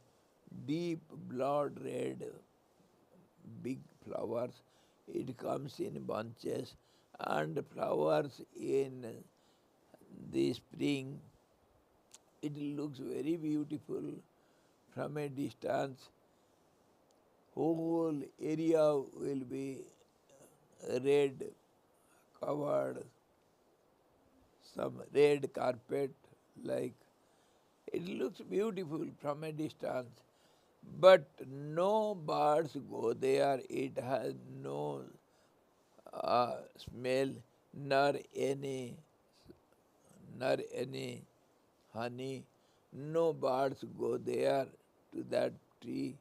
A: deep blood red, big flowers. It comes in bunches and flowers in the spring. It looks very beautiful from a distance. Whole area will be red, covered, some red carpet, like it looks beautiful from a distance. But no birds go there. It has no smell, nor any honey. No birds go there to that tree.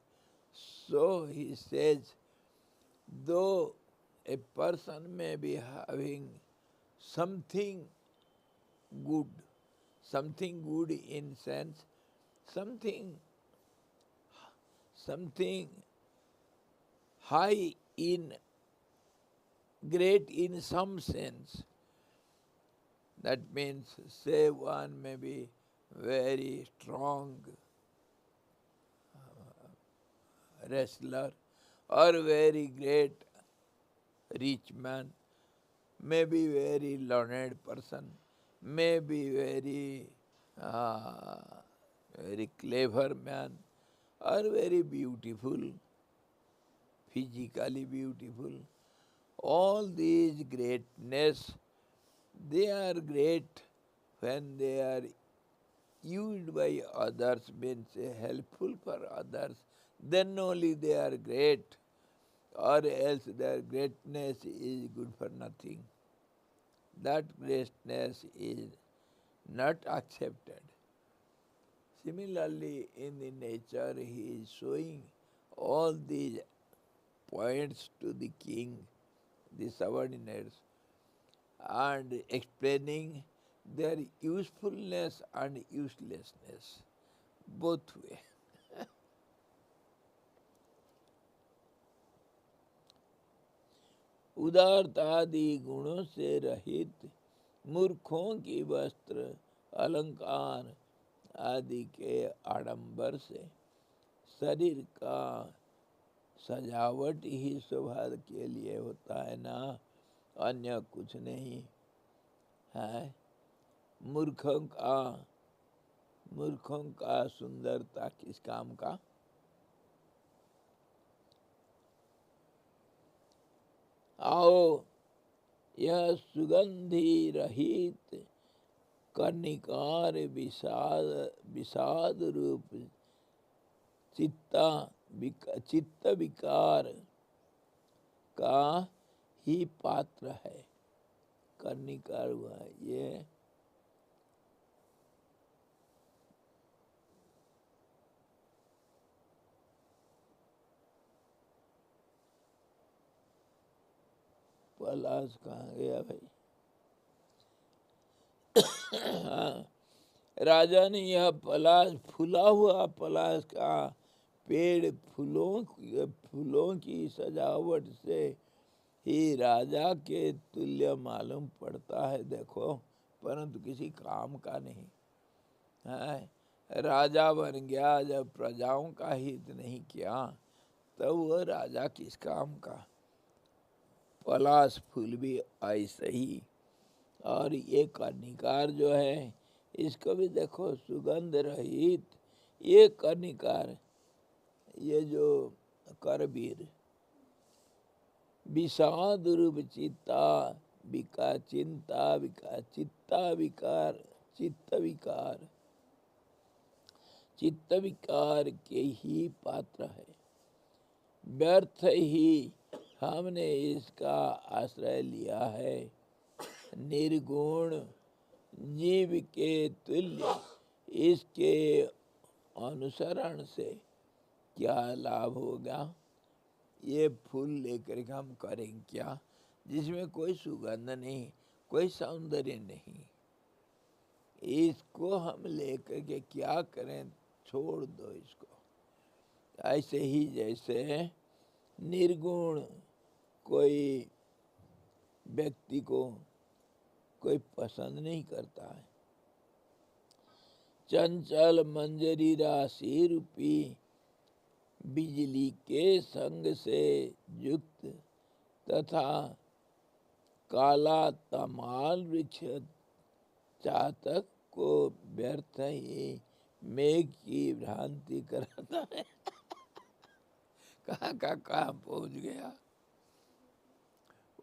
A: So he says, though a person may be having something good in sense, something high in, great in some sense. That means, say one may be very strong wrestler or very great rich man, may be very learned person, may be very clever man, are very beautiful, physically beautiful. All these greatness, they are great when they are used by others, means helpful for others, then only they are great, or else their greatness is good for nothing. That greatness is not accepted. Similarly, in the nature, he is showing all these points to the king, the subordinates, and explaining their usefulness and uselessness, both way. उदारतादि गुणों से रहित मूर्खों की वस्त्र अलंकार आदि के आडंबर से शरीर का सजावट ही शोभा के लिए होता है ना, अन्य कुछ नहीं है। मूर्खों का सुंदरता किस काम का? आओ यह सुगंधि रहित कर्णिकार विषाद रूप चित्त विकार का ही पात्र है। कर्णिकार हुआ ये पलाश कहाँ गया भाई? राजा ने यह पलाश, फूला हुआ पलाश का पेड़ फूलों की सजावट से ही राजा के तुल्य मालूम पड़ता है, देखो, परंतु किसी काम का नहीं है। राजा बन गया, जब प्रजाओं का हित नहीं किया तब वह राजा किस काम का? पलाश फूल भी ऐसे ही। और ये कर्णिकार जो है, इसको भी देखो, सुगंध रहित ये कर्णिकार, ये जो करवीर विषाद रूप चित्ता विकार चिंता विकार चित्ता विकार चित्त विकार के ही पात्र है। व्यर्थ ही हमने इसका आश्रय लिया है। निर्गुण जीव के तुल्य इसके अनुसरण से क्या लाभ होगा? ये फूल लेकर के हम करेंगे क्या, जिसमें कोई सुगंध नहीं, कोई सौंदर्य नहीं? इसको हम लेकर के क्या करें? छोड़ दो इसको। ऐसे ही जैसे निर्गुण कोई व्यक्ति को कोई पसंद नहीं करता है। चंचल मंजरी राशि रूपी बिजली के संग से युक्त तथा काला तमाल वृक्ष चातक को व्यर्थ ही मेघ की भ्रांति कराता है। कहाँ पहुँच गया?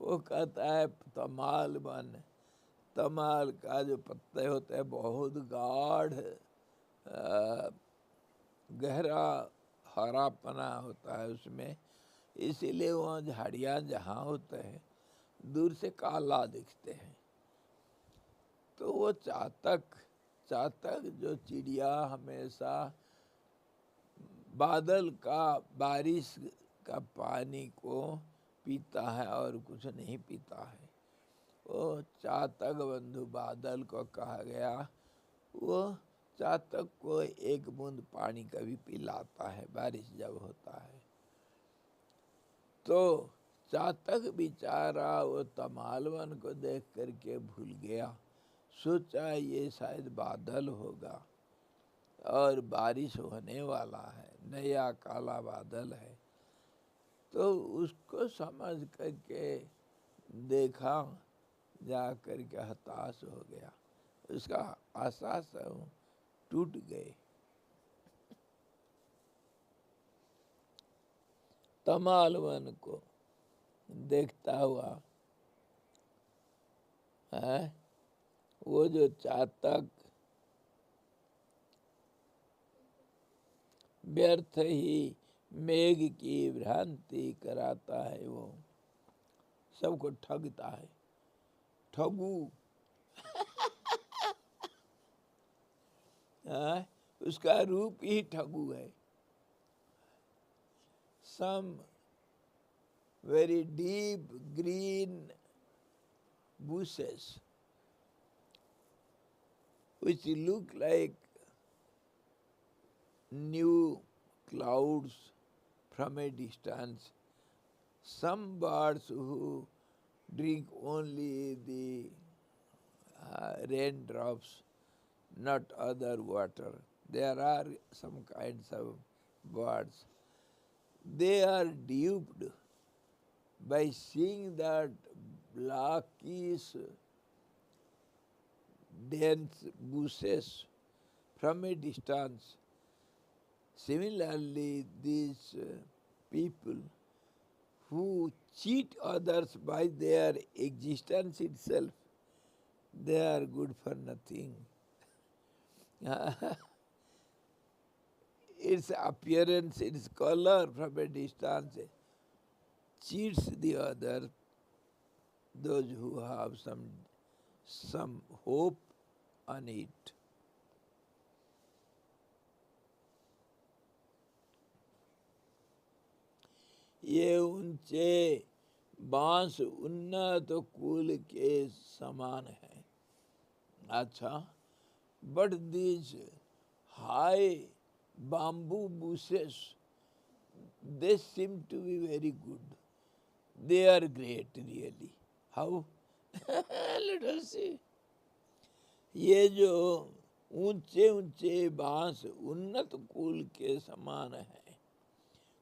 A: वो कहता है तमाल बन, तमाल का जो पत्ते होते हैं बहुत गाढ़ गहरा हरापना होता है उसमें, इसीलिए वहाँ झाड़ियाँ जहाँ होते हैं दूर से काला दिखते हैं। तो वो चातक जो चिड़िया हमेशा बादल का, बारिश का पानी को पीता है और कुछ नहीं पीता है, वो चातक बंधु बादल को कहा गया। वो चातक को एक बूंद पानी कभी पिलाता है बारिश जब होता है। तो चातक बेचारा वो तमालवन को देख करके भूल गया, सोचा ये शायद बादल होगा और बारिश होने वाला है, नया काला बादल है। तो उसको समझ करके देखा, जा करके हताश हो गया, उसका आशा सब टूट गए। तमाल वन को देखता हुआ है, वो जो चातक व्यर्थ ही मेघ की भ्रांति कराता है, वो सबको ठगता है, ठगू। उसका रूप ही ठगू है। Some very deep green bushes which look like new clouds from a distance. Some birds who drink only the raindrops, not other water. There are some kinds of birds. They are duped by seeing that blackish dense bushes from a distance. Similarly, these people who cheat others by their existence itself, they are good for nothing. Its appearance, its color from a distance cheats the other, those who have some hope on it. ये ऊंचे बांस उन्नत कुल के समान है। अच्छा, but these high bamboo bushes, they seem to be very good. They are great really. How? Let us see. ये जो ऊंचे ऊंचे बांस उन्नत कुल के समान है।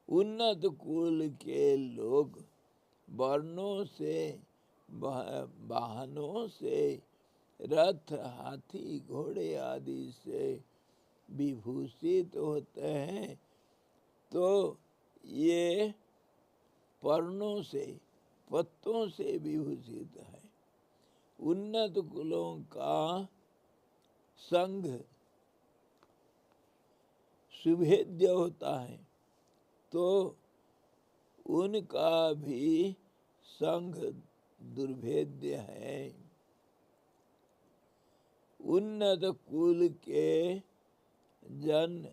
A: उन्नत कुल के लोग वर्णों से, वाहनों से, रथ, हाथी, घोड़े आदि से विभूषित होते हैं, तो ये पर्णों से, पत्तों से विभूषित है। उन्नत कुलों का संघ सुभेद्य होता है, तो उनका भी संघ दुर्भेद्य है। उन्नत कुल के जन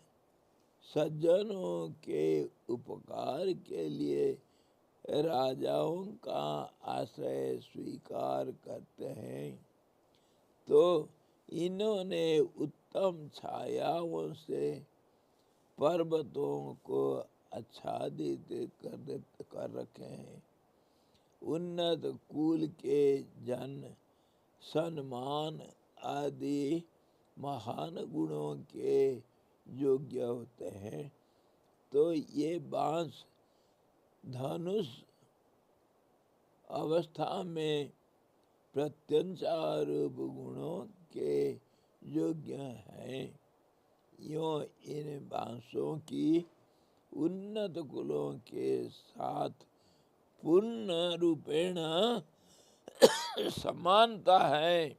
A: सज्जनों के उपकार के लिए राजाओं का आश्रय स्वीकार करते हैं, तो इन्होंने उत्तम छायाओं से पर्वतों को आच्छादित कर रखे हैं। उन्नत कुल के जन सम्मान आदि महान गुणों के योग्य होते हैं, तो ये बांस धनुष अवस्था में प्रत्यंचार गुणों के योग्य हैं। यों इन बांसों की उन्नत कुलों के साथ पूर्ण रूपेण समानता है।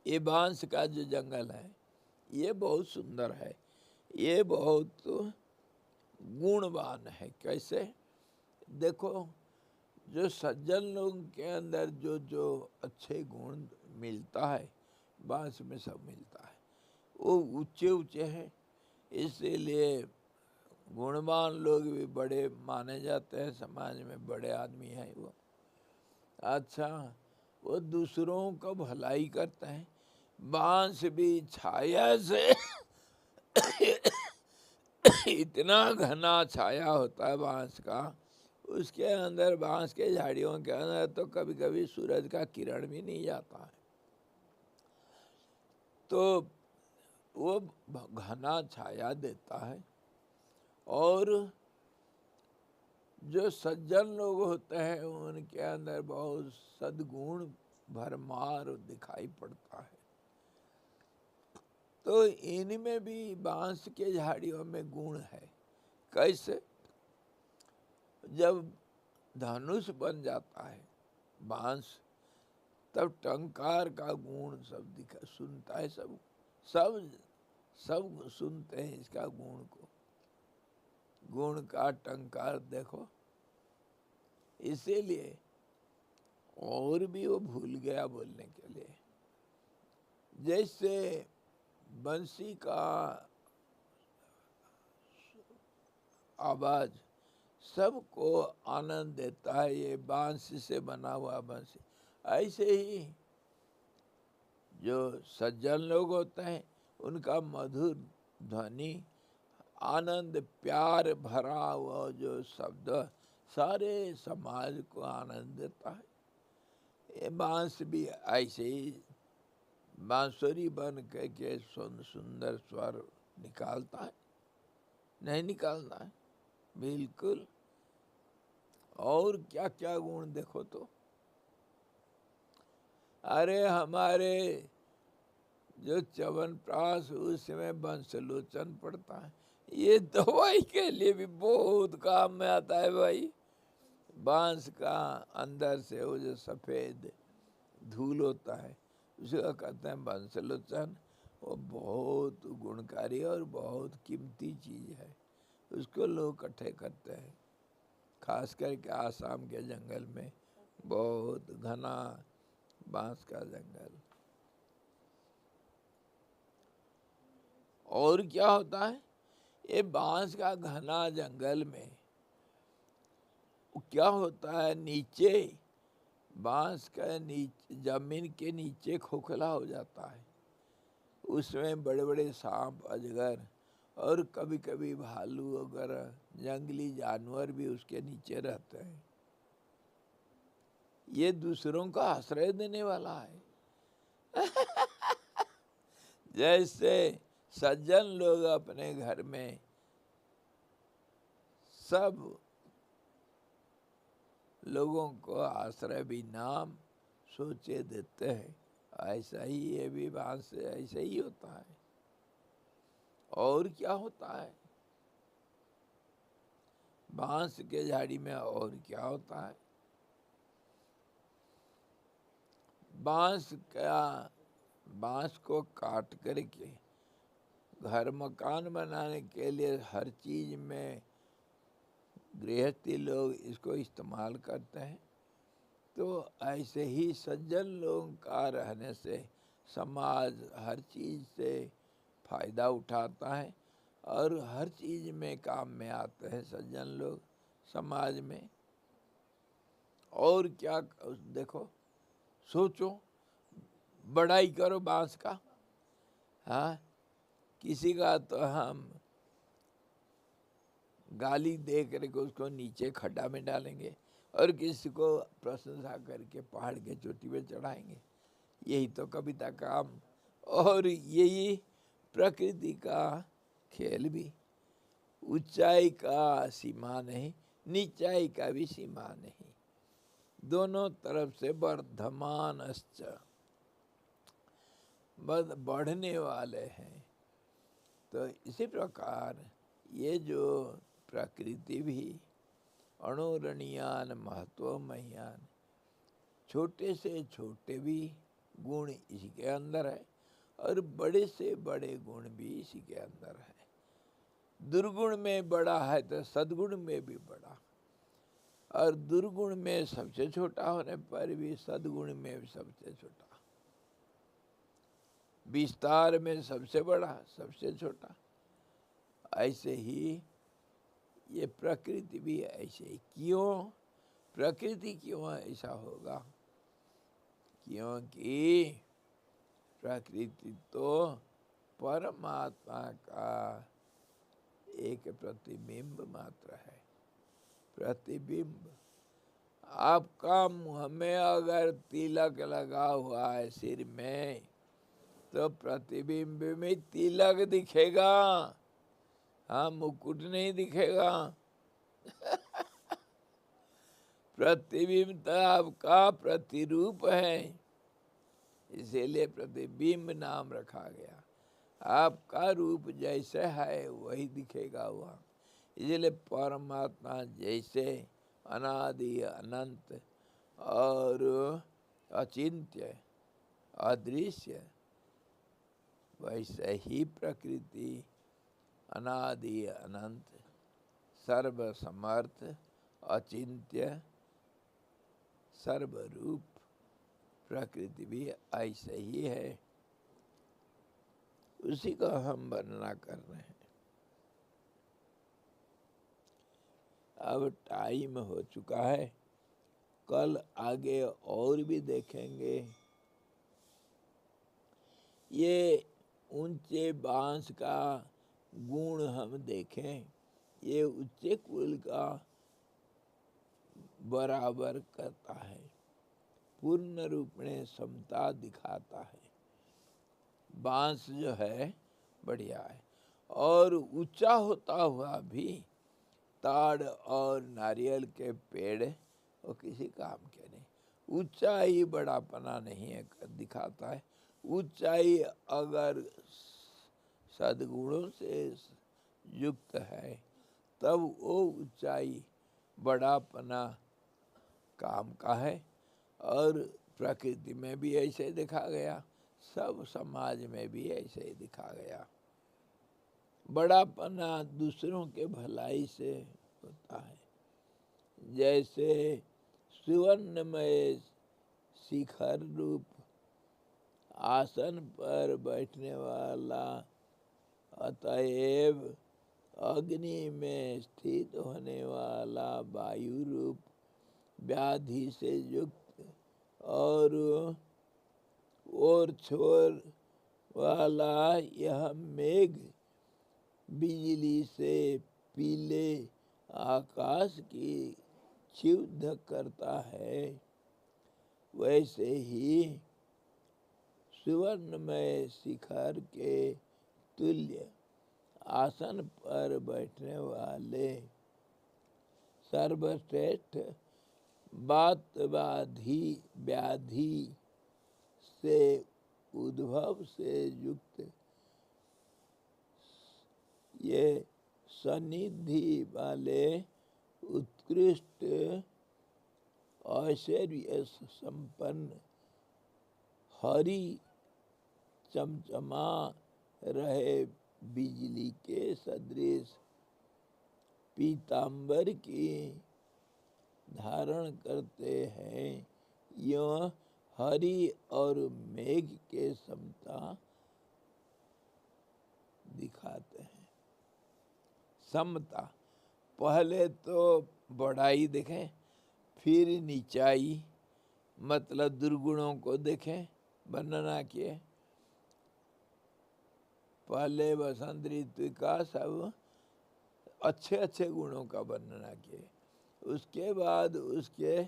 A: ये बांस का जो जंगल है, ये बहुत सुंदर है, ये बहुत गुणवान है। कैसे? देखो, जो सज्जन लोगों के अंदर जो जो अच्छे गुण मिलता है, बांस में सब मिलता है। वो ऊंचे ऊंचे हैं, इसीलिए गुणवान लोग भी बड़े माने जाते हैं, समाज में बड़े आदमी हैं वो। अच्छा, वो दूसरों का भलाई करते हैं। बांस भी छाया से इतना घना छाया होता है बांस का, उसके अंदर, बांस के झाड़ियों के अंदर तो कभी कभी सूरज का किरण भी नहीं जाता है, तो वो घना छाया देता है। और जो सज्जन लोग होते हैं, उनके अंदर बहुत सद्गुण भरमार दिखाई पड़ता है। तो इनमें भी बांस के झाड़ियों में गुण है। कैसे? जब धनुष बन जाता है बांस, तब टंकार का गुण सब दिखा सुनता है, सब सब सब सुनते हैं इसका गुण को, गुण का टंकार देखो। इसीलिए और भी वो भूल गया बोलने के लिए। जैसे बंसी का आवाज सबको आनंद देता है, ये बांस से बना हुआ बंसी, ऐसे ही जो सज्जन लोग होते हैं उनका मधुर ध्वनि, आनंद प्यार भरा हुआ जो शब्द सारे समाज को आनंद देता है। ये बांस भी ऐसे ही बांसुरी बन के सुंदर स्वर निकालता है, नहीं निकालना है बिल्कुल। और क्या क्या गुण देखो तो, अरे हमारे जो च्यवनप्राश उसमें बंसलोचन पड़ता है, ये दवाई के लिए भी बहुत काम में आता है भाई। बांस का अंदर से वो जो सफ़ेद धूल होता है उसका कहते हैं बंसलोचन, वो बहुत गुणकारी और बहुत कीमती चीज़ है, उसको लोग इकट्ठे करते हैं। खास करके आसाम के जंगल में बहुत घना बांस का जंगल। और क्या होता है, ये बांस का घना जंगल में क्या होता है, नीचे बांस का नीचे जमीन के नीचे खोखला हो जाता है, उसमें बड़े बड़े सांप अजगर और कभी कभी भालू वगैरह जंगली जानवर भी उसके नीचे रहते हैं। ये दूसरों का आश्रय देने वाला है। जैसे सज्जन लोग अपने घर में सब लोगों को आश्रय भी नाम सोचे देते हैं, ऐसा ही ये भी बांस से ऐसा ही होता है। और क्या होता है बांस के झाड़ी में, और क्या होता है, बांस को काट करके घर मकान बनाने के लिए हर चीज में गृहस्थी लोग इसको इस्तेमाल करते हैं। तो ऐसे ही सज्जन लोगों का रहने से समाज हर चीज़ से फायदा उठाता है और हर चीज़ में काम में आते हैं सज्जन लोग समाज में। और क्या देखो, सोचो, बड़ाई करो बांस का, हाँ, किसी का तो हम गाली दे करके उसको नीचे खड्डा में डालेंगे और किसी को प्रशंसा करके पहाड़ के चोटी पे चढ़ाएंगे। यही तो कविता काम, और यही प्रकृति का खेल भी। ऊंचाई का सीमा नहीं, नीचाई का भी सीमा नहीं, दोनों तरफ से वर्धमानश्च, बढ़ने वाले हैं। तो इसी प्रकार ये जो प्रकृति भी अणुरणीयान महत्व मह्यान, छोटे से छोटे भी गुण इसी के अंदर है और बड़े से बड़े गुण भी इसी के अंदर है। दुर्गुण में बड़ा है तो सद्गुण में भी बड़ा, और दुर्गुण में सबसे छोटा होने पर भी सद्गुण में भी सबसे छोटा, विस्तार में सबसे बड़ा सबसे छोटा। ऐसे ही ये प्रकृति भी ऐसे ही। क्यों प्रकृति क्यों ऐसा होगा, क्योंकि प्रकृति तो परमात्मा का एक प्रतिबिंब मात्र है। प्रतिबिंब, आपका मुंह में अगर तिलक लगा हुआ है सिर में, तो प्रतिबिंब में तिलक दिखेगा, हाँ, मुकुट नहीं दिखेगा। प्रतिबिंब तो आपका प्रतिरूप है, इसीलिए प्रतिबिंब नाम रखा गया। आपका रूप जैसे है वही दिखेगा वहाँ। इसलिए परमात्मा जैसे अनादि अनंत और अचिंत्य अदृश्य, वैसे ही प्रकृति अनादि अनंत सर्वसमर्थ अचिंत्य सर्वरूप प्रकृति भी ऐसे ही है। उसी का हम वर्णना कर रहे हैं। अब टाइम हो चुका है, कल आगे और भी देखेंगे। ये ऊंचे बांस का गुण हम देखें, ये उच्च कुल का बराबर करता है, पूर्ण रूप में समता दिखाता है। बांस जो है बढ़िया है, और ऊंचा होता हुआ भी ताड़ और नारियल के पेड़ वो किसी काम के नहीं। ऊंचाई बड़ापना नहीं है दिखाता है। ऊंचाई अगर सद्गुणों से युक्त है तब वो ऊंचाई बड़ापना काम का है। और प्रकृति में भी ऐसे देखा गया, सब समाज में भी ऐसे ही दिखा गया। बड़ापना दूसरों के भलाई से होता है। जैसे सुवर्णमय शिखर रूप आसन पर बैठने वाला, अतएव अग्नि में स्थित होने वाला वायु रूप व्याधि से युक्त और छोर वाला यह मेघ बिजली से पीले आकाश की क्षुब्ध करता है, वैसे ही सुवर्णमय शिखर के तुल्य आसन पर बैठने वाले सर्वश्रेष्ठ वातवाधी व्याधि से उद्भव से युक्त ये सन्निधि वाले उत्कृष्ट ऐश्वर्य संपन्न हरि चमचमा रहे बिजली के सदृश पीतांबर की धारण करते हैं, यह हरि और मेघ के समता दिखाते हैं। समता, पहले तो बढ़ाई देखें, फिर नीचाई, मतलब दुर्गुणों को देखें, वर्णना किए। पहले वसंत ऋतु का सब अच्छे अच्छे गुणों का वर्णना किए, उसके बाद उसके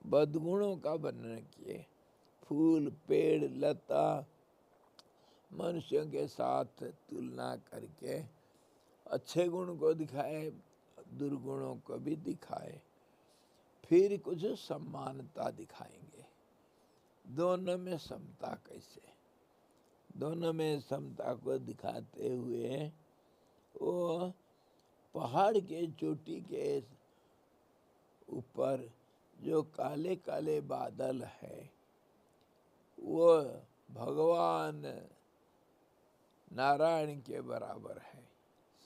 A: बदगुणों का वर्णन किए। फूल, पेड़, लता, मनुष्यों के साथ तुलना करके अच्छे गुण को दिखाए, दुर्गुणों को भी दिखाए। फिर कुछ समानता दिखाएंगे, दोनों में समता कैसे। दोनों में समता को दिखाते हुए वो पहाड़ के चोटी के ऊपर जो काले काले बादल है वो भगवान नारायण के बराबर है,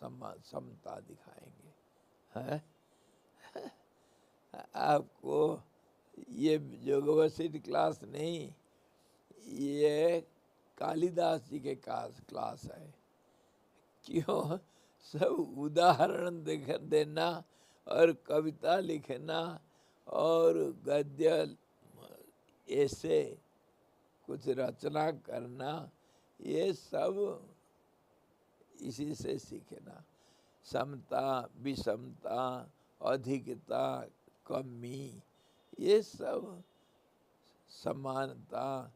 A: समता दिखाएंगे। हैं? आपको ये जोगवशिष्ठ क्लास नहीं, ये कालिदास जी के क्लास है। क्यों? सब उदाहरण देना और कविता लिखना और गद्य ऐसे कुछ रचना करना, ये सब इसी से सीखना। समता, विषमता, अधिकता, कमी, ये सब समानता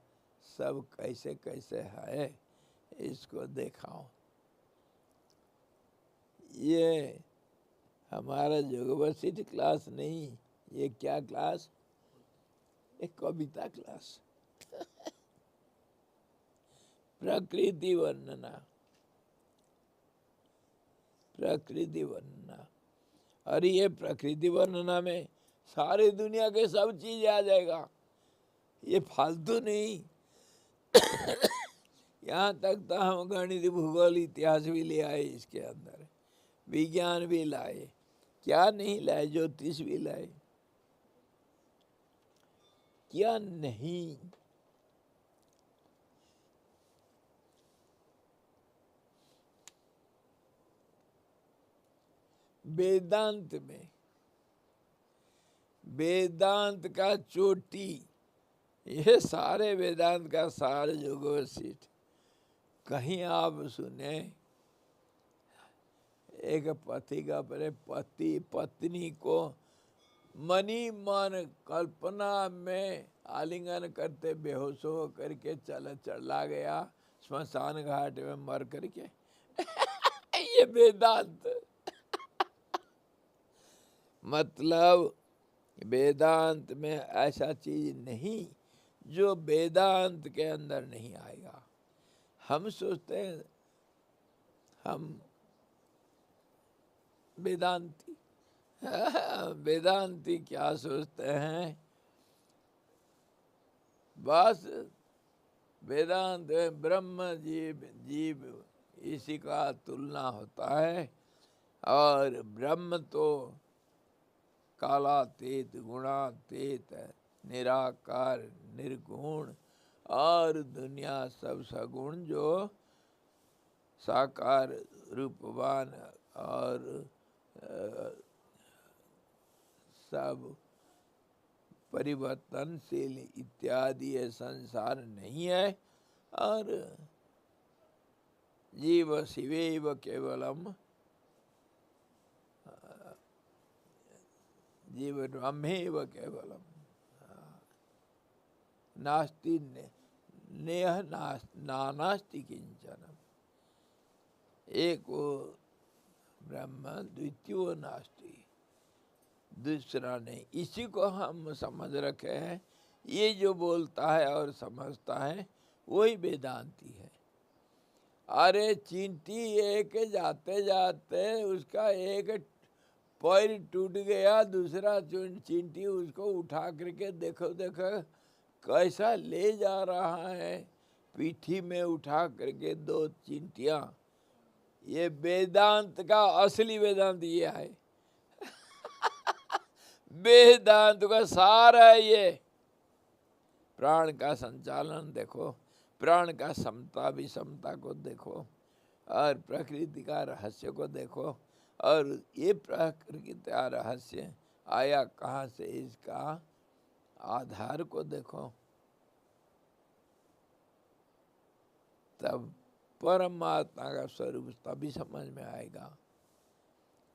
A: सब कैसे कैसे है इसको दिखाओ। ये हमारा जोगवशिष्ठ क्लास नहीं, ये क्या क्लास? एक कविता क्लास। प्रकृति वर्णना, प्रकृति वर्णना। और ये प्रकृति वर्णना में सारी दुनिया के सब चीज आ जाएगा, ये फालतू नहीं। यहाँ तक तो हम गणित भूगोल इतिहास भी ले आए, इसके अंदर विज्ञान भी लाए, क्या नहीं लाए, ज्योतिष भी लाए, क्या नहीं। वेदांत में, वेदांत का चोटी, ये सारे वेदांत का सार योगवशिष्ठ। कहीं आप सुने एक पति का अपने पति पत्नी को मनी मन कल्पना में आलिंगन करते बेहोश हो करके चला गया स्मशान घाट में मर करके। ये वेदांत मतलब वेदांत में ऐसा चीज नहीं जो वेदांत के अंदर नहीं आएगा। हम सोचते हैं हम वेदांती, वेदांती क्या सोचते हैं, बस वेदांत में ब्रह्म जीव जीव इसी का तुलना होता है, और ब्रह्म तो कालातीत गुणातीत निराकार निर्गुण, और दुनिया सब सगुण जो साकार रूपवान और सब परिवर्तनशील इत्यादि ये संसार नहीं है। और जीव शिवैव केवलम, जीव ब्रह्मैव केवलम, नास्ति नेह नानास्ति किंचन। एक वो ब्रह्म द्वितीय नास्ति, दूसरा नहीं। इसी को हम समझ रखे हैं, ये जो बोलता है और समझता है वही वेदांती है। अरे चींटी एक जाते जाते उसका एक पैर टूट गया, दूसरा चींटी उसको उठा करके देखो देखो कैसा ले जा रहा है, पीठी में उठा करके दो चींटियां। ये वेदांत का असली वेदांत ये है। वेदांत का सार है ये। प्राण का संचालन देखो, प्राण का समता विषमता को देखो, और प्रकृति का रहस्य को देखो, और ये प्रकृति का रहस्य आया कहाँ से, इसका आधार को देखो, तब परमात्मा का स्वरूप तभी समझ में आएगा।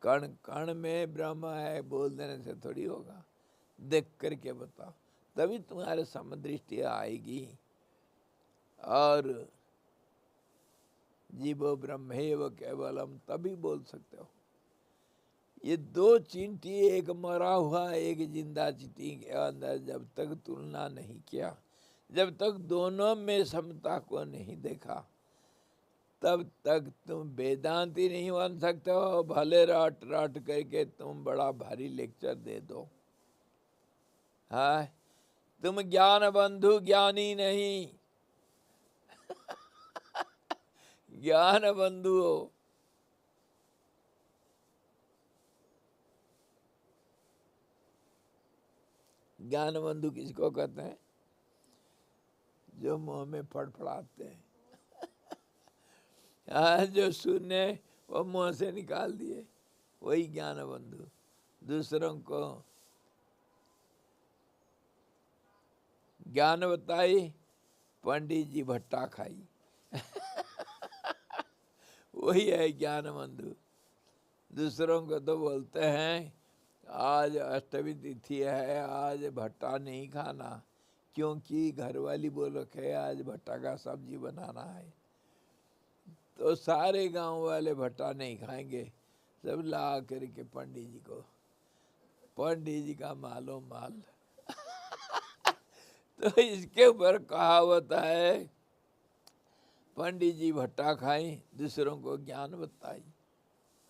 A: कण कण में ब्रह्म है बोल देने से थोड़ी होगा, देख करके बताओ, तभी तुम्हारे समदृष्टि आएगी। और जीवो ब्रह्मैव केवलम तभी बोल सकते हो। ये दो चींटी, एक मरा हुआ एक जिंदा चींटी के अंदर जब तक तुलना नहीं किया, जब तक दोनों में समता को नहीं देखा, तब तक तुम वेदांती नहीं बन सकते हो। भले रट रट करके तुम बड़ा भारी लेक्चर दे दो, हाँ तुम ज्ञान बंधु ज्ञानी नहीं। ज्ञान बंधु हो। ज्ञान बंधु किसको कहते हैं? जो मुंह में फड़फड़ाते हैं। जो शून्य वो मुंह से निकाल दिए, वही ज्ञान बंधु। दूसरों को ज्ञान बताई, पंडित जी भट्टा खाई। वही है ज्ञान बंधु। दूसरों को तो बोलते हैं आज अष्टमी तिथि है, आज भट्टा नहीं खाना, क्योंकि घरवाली बोल रखे आज भट्टा का सब्जी बनाना है। तो सारे गांव वाले भट्टा नहीं खाएंगे, सब ला करके पंडित जी को, पंडित जी का मालो माल। तो इसके ऊपर कहावत है, पंडित जी भट्टा खाई, दूसरों को ज्ञान बताई।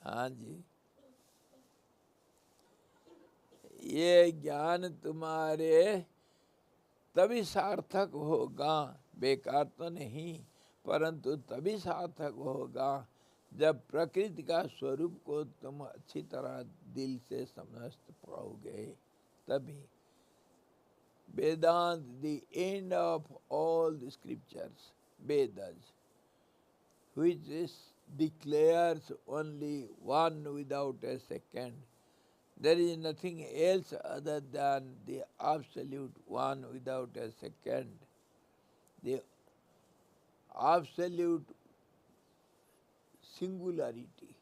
A: हाँ जी, ये ज्ञान तुम्हारे तभी सार्थक होगा, बेकार तो नहीं, परंतु तभी सार्थक होगा जब प्रकृति का स्वरूप को तुम अच्छी तरह दिल से समझ पाओगे, तभी। वेदांत, the end of all the scriptures, Vedas, which declares only one without a second. There is nothing else other than the absolute one without a second. The absolute singularity.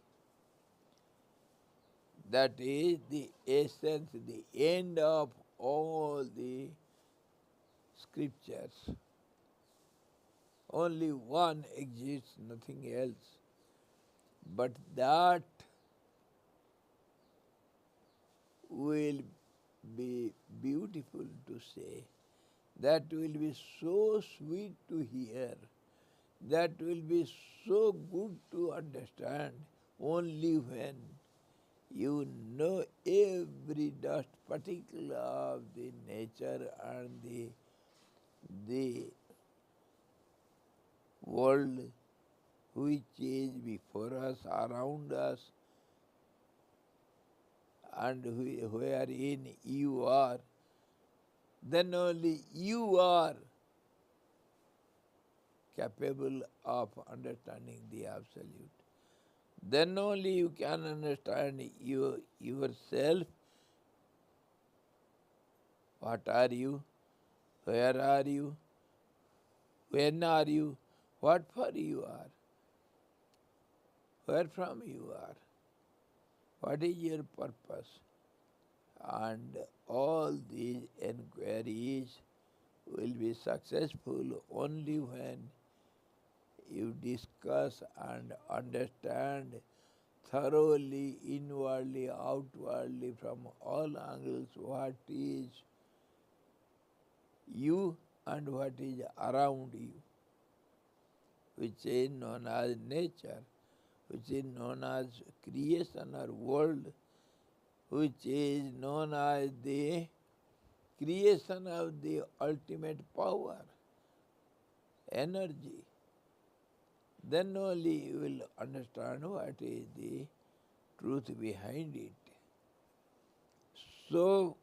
A: That is the essence, the end of all the scriptures. Only one exists, nothing else. But that will be beautiful to say. That will be so sweet to hear. That will be so good to understand only when you know every dust particle of the nature and the world which is before us, around us, and wherein you are, then only you are capable of understanding the Absolute. Then only you can understand yourself. What are you? Where are you? When are you? What for you are? Where from you are? What is your purpose? And all these enquiries will be successful only when you discuss and understand thoroughly, inwardly, outwardly, from all angles, what is you and what is around you, which is known as nature, which is known as creation or world, which is known as the creation of the ultimate power, energy. Then only you will understand what is the truth behind it. So,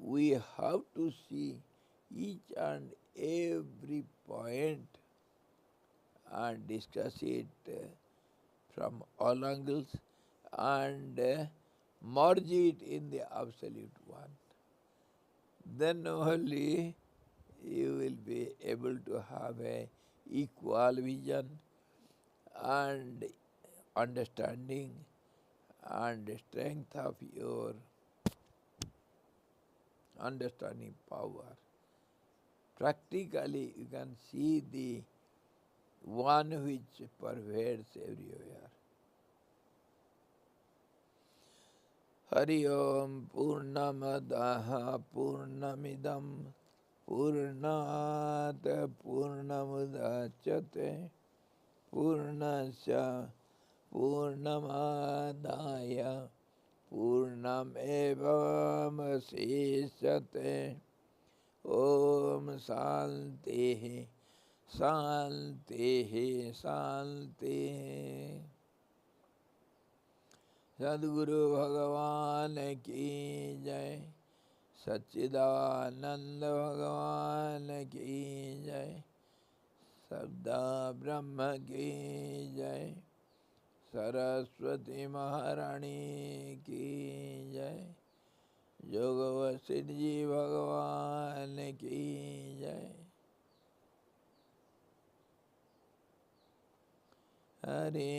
A: we have to see each and every point and discuss it from all angles and merge it in the Absolute One. Then only you will be able to have a equal vision and understanding and strength of your understanding power. Practically, you can see the one which pervades everywhere. Hari Om Purnamadaha Purnamidam Purnat Purnamudachyate Purnasya Purnamadaya Purnamevamasishyate. Om Shanti Shanti Shanti. सद्गुरु भगवान की जय, सच्चिदानंद भगवान की जय, सदा ब्रह्म की जय, सरस्वती महारानी की जय, जोग वशिष्ठ जी भगवान की जय। हरि